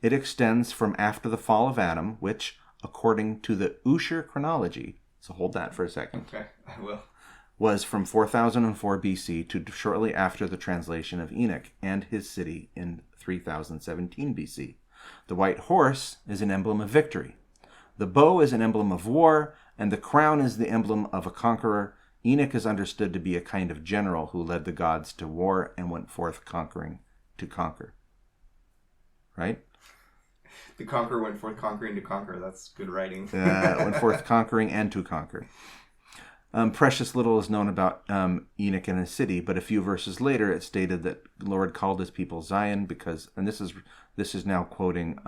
It extends from after the fall of Adam, which, according to the Ussher chronology, so hold that for a second. Okay, I will. Was from 4004 BC to shortly after the translation of Enoch and his city in 3017 BC. The white horse is an emblem of victory. The bow is an emblem of war, and the crown is the emblem of a conqueror. Enoch is understood to be a kind of general who led the gods to war and went forth conquering to conquer. Right? The conqueror went forth conquering to conquer. That's good writing. Went forth conquering and to conquer. Precious little is known about Enoch and his city, but a few verses later it stated that the Lord called his people Zion because, and this is now quoting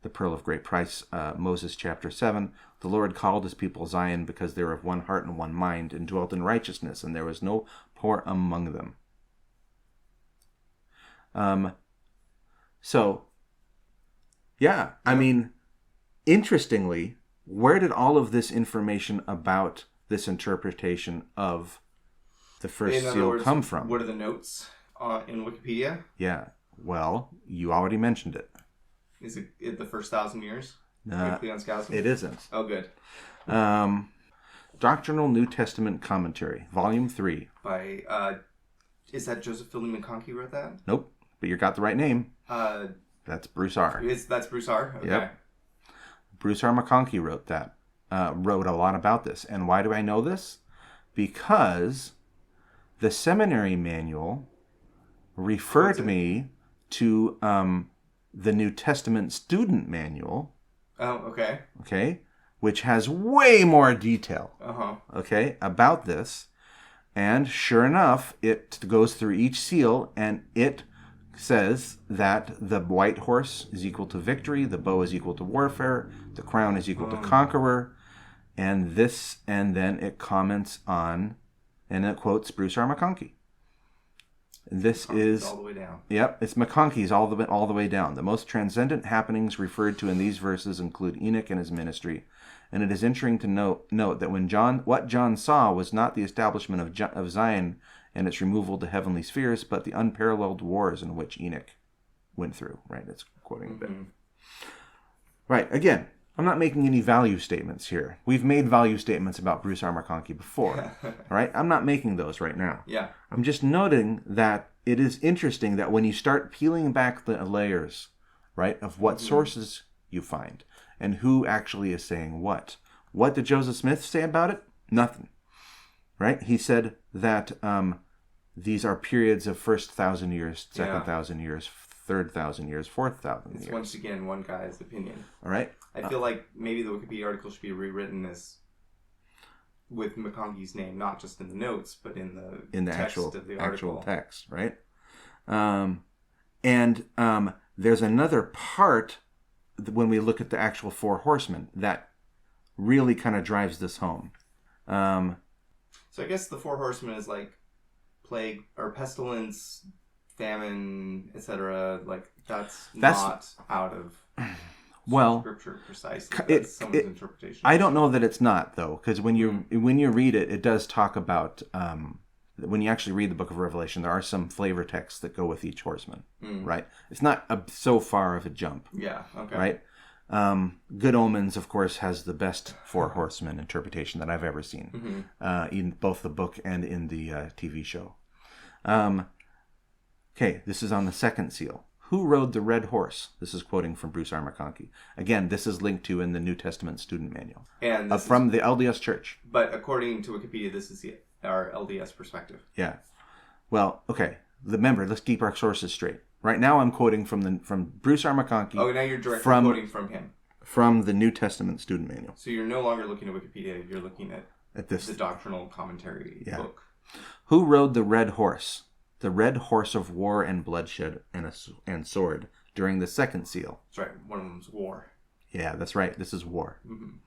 the Pearl of Great Price, Moses chapter 7, the Lord called his people Zion because they were of one heart and one mind and dwelt in righteousness, and there was no poor among them. I mean, interestingly, where did all of this information about this interpretation of the first seal come from? What are the notes in Wikipedia? Yeah, well, you already mentioned it. Is it the first 1,000 years? It isn't. Oh, good. Doctrinal New Testament Commentary, Volume 3. By, is that Joseph Fielding McConkie wrote that? Nope, but you got the right name. That's Bruce R. That's Bruce R? Okay. Yep. Bruce R. McConkie wrote that. Wrote a lot about this. And why do I know this? Because the seminary manual referred me to the New Testament student manual. Oh, okay. Okay, which has way more detail. Uh-huh. Okay, about this. And sure enough, it goes through each seal, and it says that the white horse is equal to victory, the bow is equal to warfare, the crown is equal to conqueror, and then it comments on, and it quotes Bruce R. McConkie. This is all the way down. Yep, it's McConkie's all the way down. The most transcendent happenings referred to in these verses include Enoch and his ministry, and it is interesting to note that what John saw was not the establishment of Zion and its removal to heavenly spheres, but the unparalleled wars in which Enoch went through. Right, that's quoting a bit. Right, again, I'm not making any value statements here. We've made value statements about Bruce R. McConkie before. All right, I'm not making those right now. Yeah. I'm just noting that it is interesting that when you start peeling back the layers, right, of what sources you find and who actually is saying what. What did Joseph Smith say about it? Nothing. Right? He said that these are periods of first 1,000 years, second 1,000 years, third 1,000 years, fourth 1,000 years. It's once again one guy's opinion. All right. I feel like maybe the Wikipedia article should be rewritten as with McConkie's name, not just in the notes, but in the text of the article. Actual text, right? And there's another part when we look at the actual 4 horsemen that really kind of drives this home. So I guess the 4 horsemen is like plague or pestilence, famine, etc. Like that's not out of Scripture precisely. That's someone's interpretation. I don't know that it's not, though, because when you read it, it does talk about when you actually read the Book of Revelation, there are some flavor texts that go with each horseman, right? It's not so far of a jump. Yeah. Okay. Right. Good Omens, of course, has the best four horsemen interpretation that I've ever seen, in both the book and in the TV show. Okay, this is on the second seal. Who rode the red horse? This is quoting from Bruce R. McConkie. Again, this is linked to in the New Testament student manual. And from the LDS Church. But according to Wikipedia, this is our LDS perspective. Yeah. Well, okay. Remember, let's keep our sources straight. Right now I'm quoting from Bruce R. McConkie. Oh, now you're directly quoting from him. From the New Testament student manual. So you're no longer looking at Wikipedia, you're looking at the doctrinal commentary book. Who rode the red horse? The red horse of war and bloodshed and sword during the second seal. That's right. One of them's war. Yeah, that's right. This is war. Mm-hmm.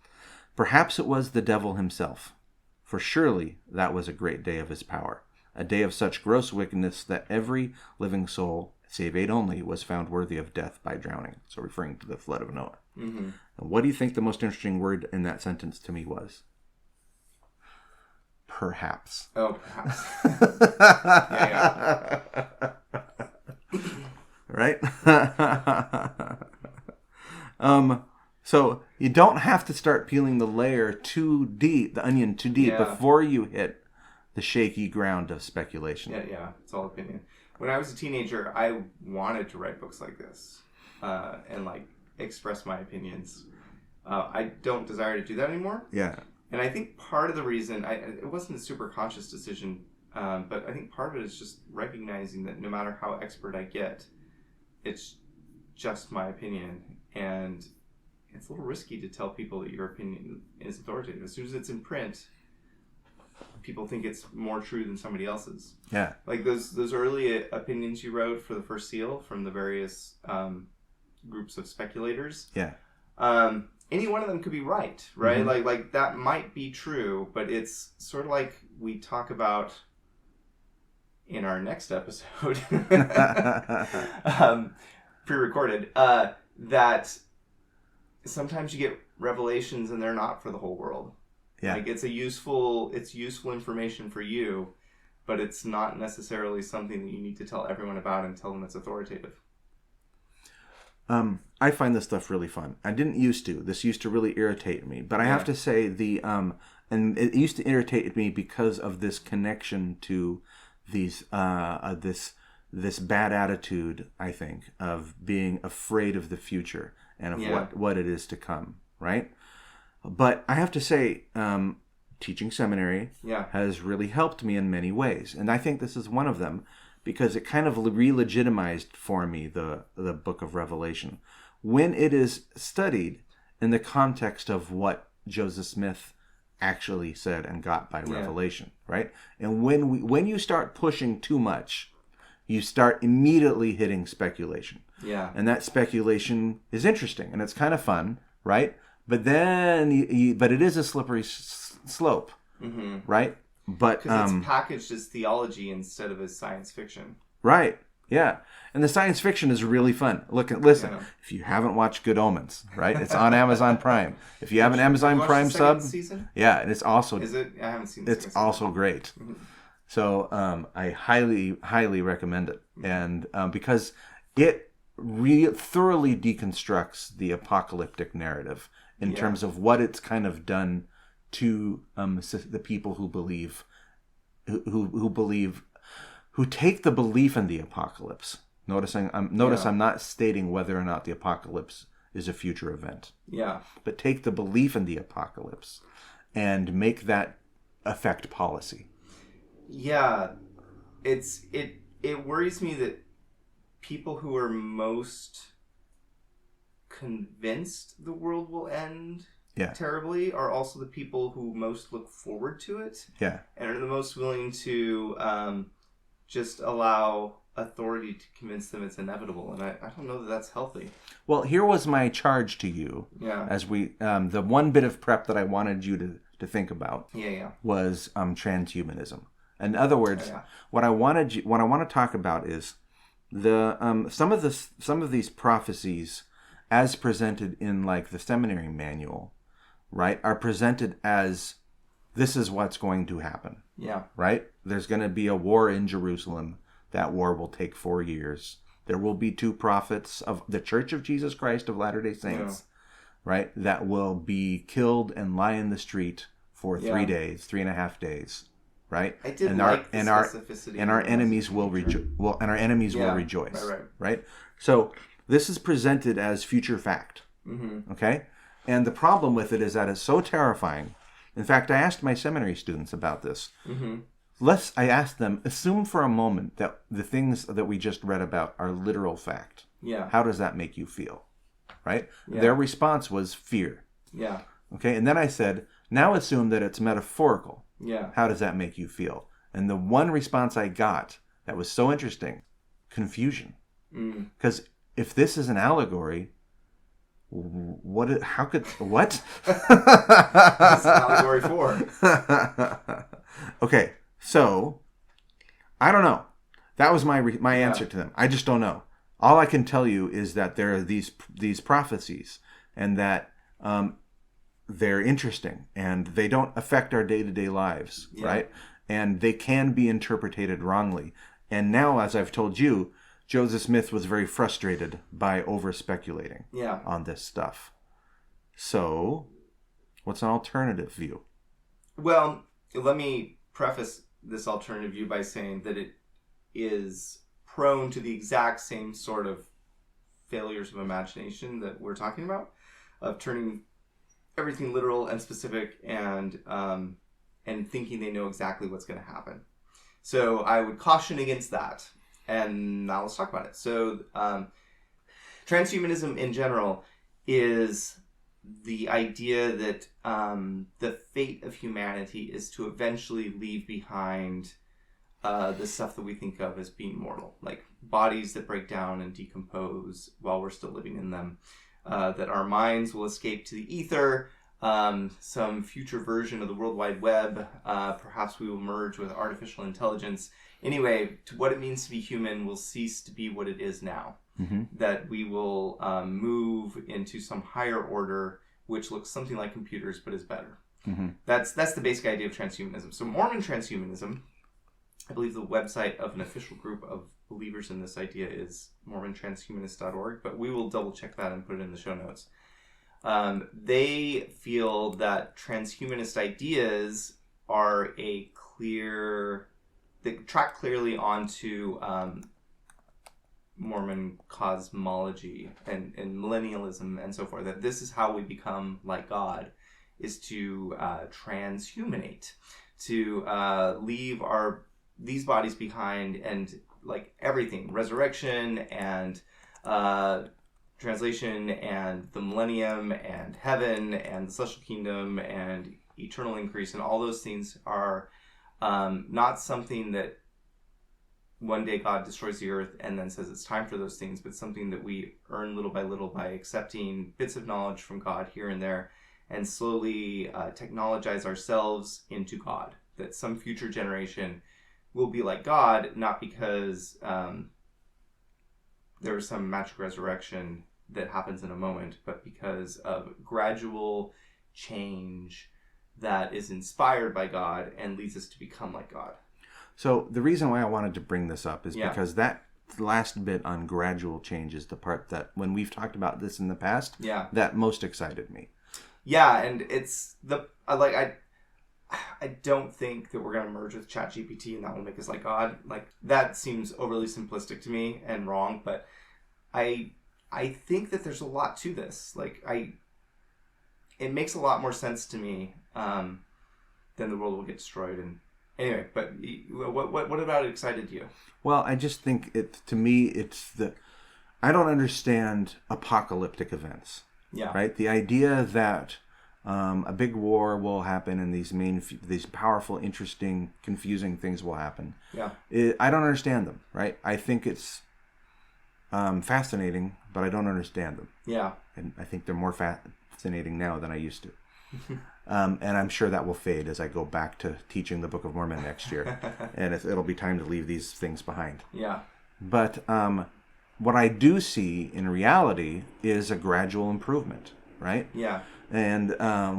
Perhaps it was the devil himself. For surely that was a great day of his power. A day of such gross wickedness that every living soul, save 8 only, was found worthy of death by drowning. So referring to the flood of Noah. Mm-hmm. And what do you think the most interesting word in that sentence to me was? Perhaps. Oh, perhaps. Right? So you don't have to start peeling the layer too deep, the onion too deep, before you hit the shaky ground of speculation. Yeah, it's all opinion. When I was a teenager, I wanted to write books like this and like express my opinions. I don't desire to do that anymore. Yeah. And I think part of the reason, it wasn't a super conscious decision, but I think part of it is just recognizing that no matter how expert I get, it's just my opinion. And it's a little risky to tell people that your opinion is authoritative. As soon as it's in print, people think it's more true than somebody else's. Yeah. Like those early opinions you wrote for the first seal from the various groups of speculators. Yeah. Any one of them could be right? Mm-hmm. Like that might be true, but it's sort of like we talk about in our next episode, pre-recorded, that sometimes you get revelations and they're not for the whole world. Yeah. Like it's useful information for you, but it's not necessarily something that you need to tell everyone about and tell them it's authoritative. I find this stuff really fun. I didn't used to. This used to really irritate me. But I have to say and it used to irritate me because of this connection to these this bad attitude, I think, of being afraid of the future and of what it is to come, right? But I have to say, teaching seminary has really helped me in many ways. And I think this is one of them, because it kind of re-legitimized for me the book of Revelation when it is studied in the context of what Joseph Smith actually said and got by revelation, right? And when you start pushing too much, you start immediately hitting speculation. Yeah. And that speculation is interesting and it's kind of fun, right? But then, but it is a slippery slope, right? But because it's packaged as theology instead of as science fiction. Right. Yeah. And the science fiction is really fun. Listen, if you haven't watched Good Omens, right? It's on Amazon Prime. If you have an Amazon Prime sub, season? Yeah, and it's also Is it? I haven't seen it's also great. Mm-hmm. So I highly recommend it. And because it thoroughly deconstructs the apocalyptic narrative in terms of what it's kind of done to the people who believe, who take the belief in the apocalypse. Notice I'm not stating whether or not the apocalypse is a future event. Yeah. But take the belief in the apocalypse and make that affect policy. Yeah. It worries me that people who are most convinced the world will end terribly are also the people who most look forward to it. Yeah. And are the most willing to just allow authority to convince them it's inevitable. And I don't know that that's healthy. Well, here was my charge to you. Yeah. As we the one bit of prep that I wanted you to think about was transhumanism. In other words, what I want to talk about is some of these prophecies, as presented in like the seminary manual, right, are presented as this is what's going to happen. Yeah. Right? There's going to be a war in Jerusalem. That war will take 4 years. There will be 2 prophets of the Church of Jesus Christ of Latter-day Saints, right, that will be killed and lie in the street for 3 days, 3.5 days, right? I did specificity. And our enemies will rejoice. Right? So this is presented as future fact. Mm-hmm. Okay? And the problem with it is that it's so terrifying. In fact, I asked my seminary students about this. Mm-hmm. I asked them, assume for a moment that the things that we just read about are literal fact. Yeah. How does that make you feel? Right? Yeah. Their response was fear. Yeah. Okay, and then I said, now assume that it's metaphorical. Yeah. How does that make you feel? And the one response I got that was so interesting, confusion. Because if this is an allegory, what? What's allegory for? Okay, so I don't know. That was my answer to them. I just don't know. All I can tell you is that there are these prophecies, and that they're interesting, and they don't affect our day-to-day lives, right? And they can be interpreted wrongly. And now, as I've told you, Joseph Smith was very frustrated by over-speculating on this stuff. So, what's an alternative view? Well, let me preface this alternative view by saying that it is prone to the exact same sort of failures of imagination that we're talking about, of turning everything literal and specific and thinking they know exactly what's going to happen. So I would caution against that. And now let's talk about it. So transhumanism in general is the idea that the fate of humanity is to eventually leave behind the stuff that we think of as being mortal, like bodies that break down and decompose while we're still living in them, that our minds will escape to the ether, some future version of the World Wide Web, perhaps we will merge with artificial intelligence. Anyway, to what it means to be human will cease to be what it is now. Mm-hmm. That we will move into some higher order, which looks something like computers, but is better. Mm-hmm. That's the basic idea of transhumanism. So Mormon transhumanism, I believe the website of an official group of believers in this idea is mormontranshumanist.org, but we will double check that and put it in the show notes. They feel that transhumanist ideas are they track clearly onto Mormon cosmology and millennialism and so forth, that this is how we become like God, is to transhumanate, to leave these bodies behind, and like everything, resurrection and translation and the millennium and heaven and the celestial kingdom and eternal increase, and all those things are not something that one day God destroys the earth and then says it's time for those things, but something that we earn little by accepting bits of knowledge from God here and there, and slowly technologize ourselves into God. That some future generation will be like God, not because there is some magic resurrection that happens in a moment, but because of gradual change that is inspired by God and leads us to become like God. So the reason why I wanted to bring this up is because that last bit on gradual change is the part that, when we've talked about this in the past, that most excited me. Yeah, and it's I don't think that we're going to merge with ChatGPT and that will make us like God. Like, that seems overly simplistic to me and wrong, but I think that there's a lot to this. Like, it makes a lot more sense to me than the world will get destroyed. And anyway, but what about it excited you? Well, I just think I don't understand apocalyptic events. Yeah. Right? The idea that a big war will happen and these powerful, interesting, confusing things will happen. Yeah. I don't understand them, right? I think it's fascinating, but I don't understand them. Yeah. And I think they're more fascinating now than I used to. And I'm sure that will fade as I go back to teaching the Book of Mormon next year. And it'll be time to leave these things behind. Yeah. But what I do see in reality is a gradual improvement, right? Yeah. And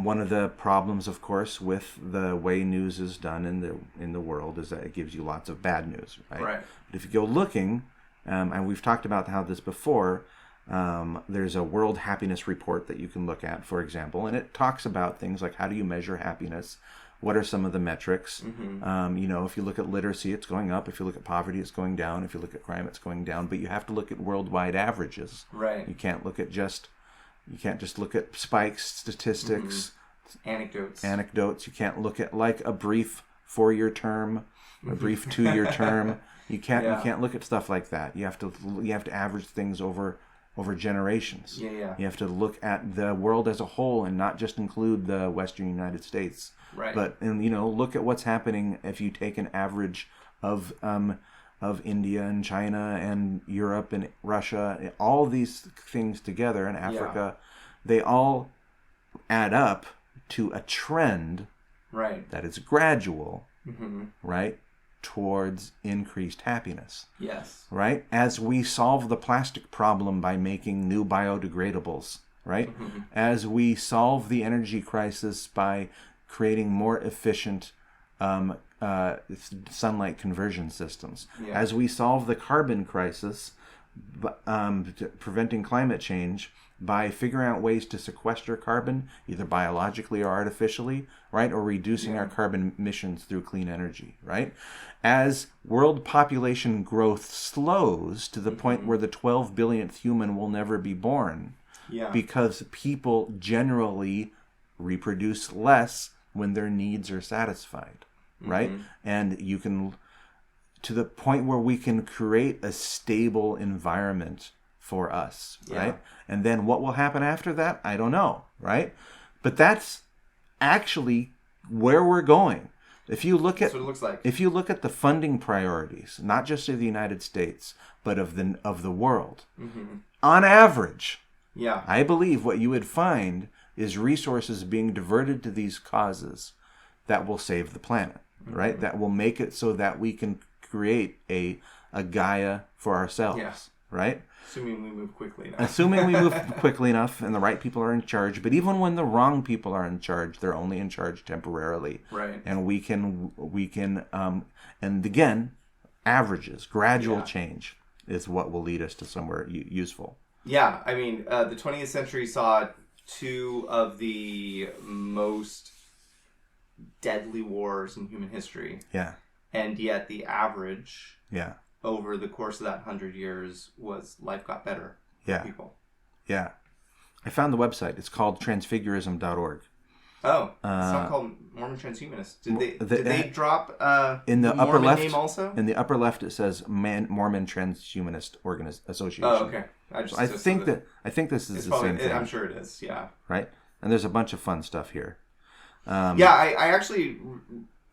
one of the problems, of course, with the way news is done in the world is that it gives you lots of bad news, right? Right. But if you go looking, and we've talked about how this before, there's a World Happiness Report that you can look at, for example, and it talks about things like how do you measure happiness, what are some of the metrics. If you look at literacy, it's going up. If you look at poverty, it's going down. If you look at crime, it's going down. But you have to look at worldwide averages. Right. You can't just look at spikes, statistics, anecdotes. You can't look at like a brief 4-year term, a brief 2-year term. You can't look at stuff like that. You have to average things over generations. Yeah. You have to look at the world as a whole and not just include the Western United States. Right. But look at what's happening if you take an average of India and China and Europe and Russia, all these things together, and Africa, they all add up to a trend, right, that is gradual, right, towards increased happiness. Yes. Right? As we solve the plastic problem by making new biodegradables, right? As we solve the energy crisis by creating more efficient sunlight conversion systems. Yeah. As we solve the carbon crisis, preventing climate change by figuring out ways to sequester carbon, either biologically or artificially, right? Or reducing our carbon emissions through clean energy, right? As world population growth slows to the point where the 12 billionth human will never be born, because people generally reproduce less when their needs are satisfied, right? And you can, to the point where we can create a stable environment for us, right? And then what will happen after that? I don't know, right? But that's actually where we're going. If you look at, that's what it looks like. If you look at the funding priorities, not just of the United States, but of the world, on average, I believe what you would find is resources being diverted to these causes that will save the planet, right? That will make it so that we can create a Gaia for ourselves, right? Assuming we move quickly enough. Assuming we move quickly enough and the right people are in charge. But even when the wrong people are in charge, they're only in charge temporarily. Right. And we can and again, averages, gradual change is what will lead us to somewhere useful. Yeah, I mean, the 20th century saw two of the most deadly wars in human history. Yeah. And yet the average over the course of that 100 years was life got better for people. Yeah. I found the website. It's called transfigurism.org. Oh, it's not called Mormon Transhumanists. Did they drop in the Mormon upper left name also? In the upper left it says Mormon Transhumanist Association. Oh, okay. I think this is the same thing. I'm sure it is. Yeah. Right? And there's a bunch of fun stuff here. I actually,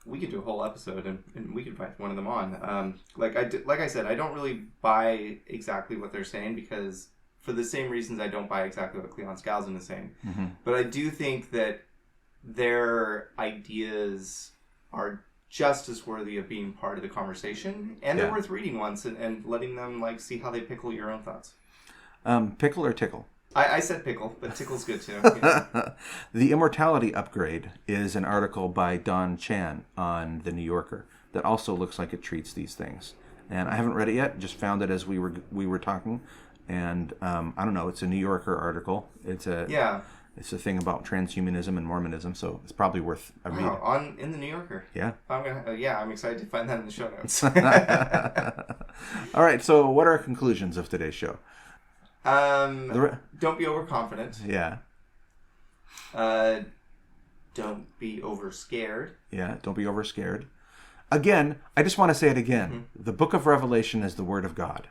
we could do a whole episode and we could invite one of them on. Like I said, I don't really buy exactly what they're saying because for the same reasons I don't buy exactly what Cleon Skousen is saying. But I do think that their ideas are just as worthy of being part of the conversation, and they're worth reading once and letting them like see how they pickle your own thoughts. Pickle or tickle? I said pickle, but tickle's good too. The Immortality Upgrade is an article by Don Chan on The New Yorker that also looks like it treats these things. And I haven't read it yet, just found it as we were talking. And I don't know, it's a New Yorker article. It's a thing about transhumanism and Mormonism, so it's probably worth a read. In the New Yorker. Yeah. I'm excited to find that in the show notes. All right, so what are our conclusions of today's show? Don't be overconfident. Yeah. Don't be overscared. Yeah, don't be overscared. Again, I just want to say it again. The book of Revelation is the word of God.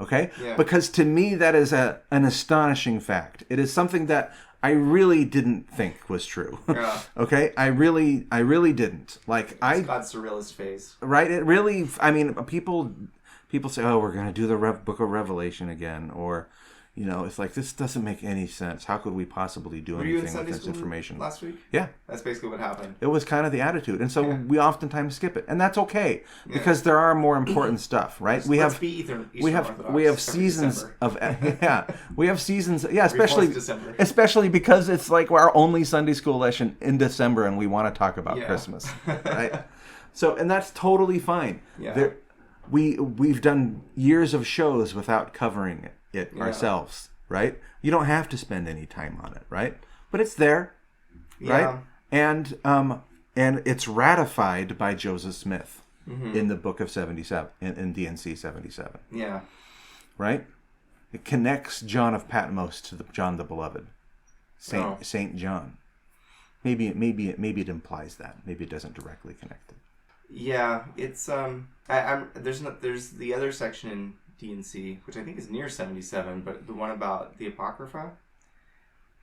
Okay? Yeah. Because to me, that is an astonishing fact. It is something that I really didn't think was true. Yeah. Okay? I really didn't. It's God's surrealist phase. Right? It really, I mean, people say, oh, we're going to do the book of Revelation again. Or, You know, it's like, this doesn't make any sense. How could we possibly do anything with this information? Last week? Yeah. That's basically what happened. It was kind of the attitude. And so we oftentimes skip it. And that's okay. Because there are more important stuff, right? We have seasons of we have seasons, especially because it's like our only Sunday school lesson in December and we want to talk about Christmas, right? So, and that's totally fine. Yeah. We've done years of shows without covering it ourselves, right? You don't have to spend any time on it, right? But it's there, right? And it's ratified by Joseph Smith in the book of 77, in D&C 77. Yeah. Right? It connects John of Patmos to John the Beloved, Saint John. Maybe it implies that. Maybe it doesn't directly connect it. Yeah, it's there's the other section in D&C, which I think is near 77, but the one about the Apocrypha,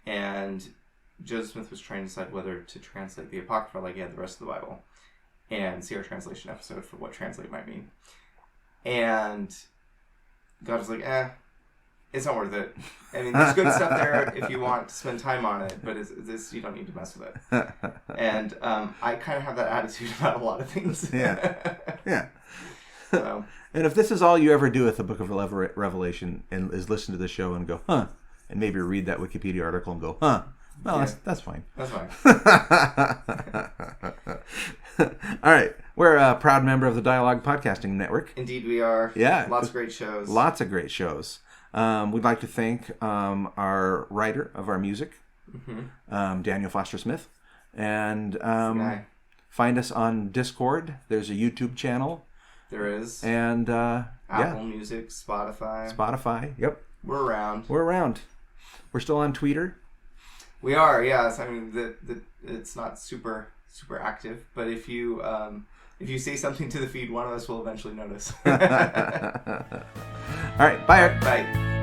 and Joseph Smith was trying to decide whether to translate the Apocrypha like he had the rest of the Bible, and see our translation episode for what translate might mean. And God was like, it's not worth it. I mean, there's good stuff there if you want to spend time on it, but this you don't need to mess with it. And I kind of have that attitude about a lot of things. Yeah. So. And if this is all you ever do with the book of Revelation and is listen to the show and go, huh, and maybe read that Wikipedia article and go, huh, well, that's fine. That's fine. All right. We're a proud member of the Dialogue Podcasting Network. Indeed we are. Yeah. Lots of great shows. Lots of great shows. We'd like to thank our writer of our music, Daniel Foster Smith. And find us on Discord. There's a YouTube channel. There is. And Apple Music, Spotify. Yep. We're around. We're still on Twitter. We are, yes. I mean, it's not super active, but if you say something to the feed, one of us will eventually notice. All right, bye. Bye.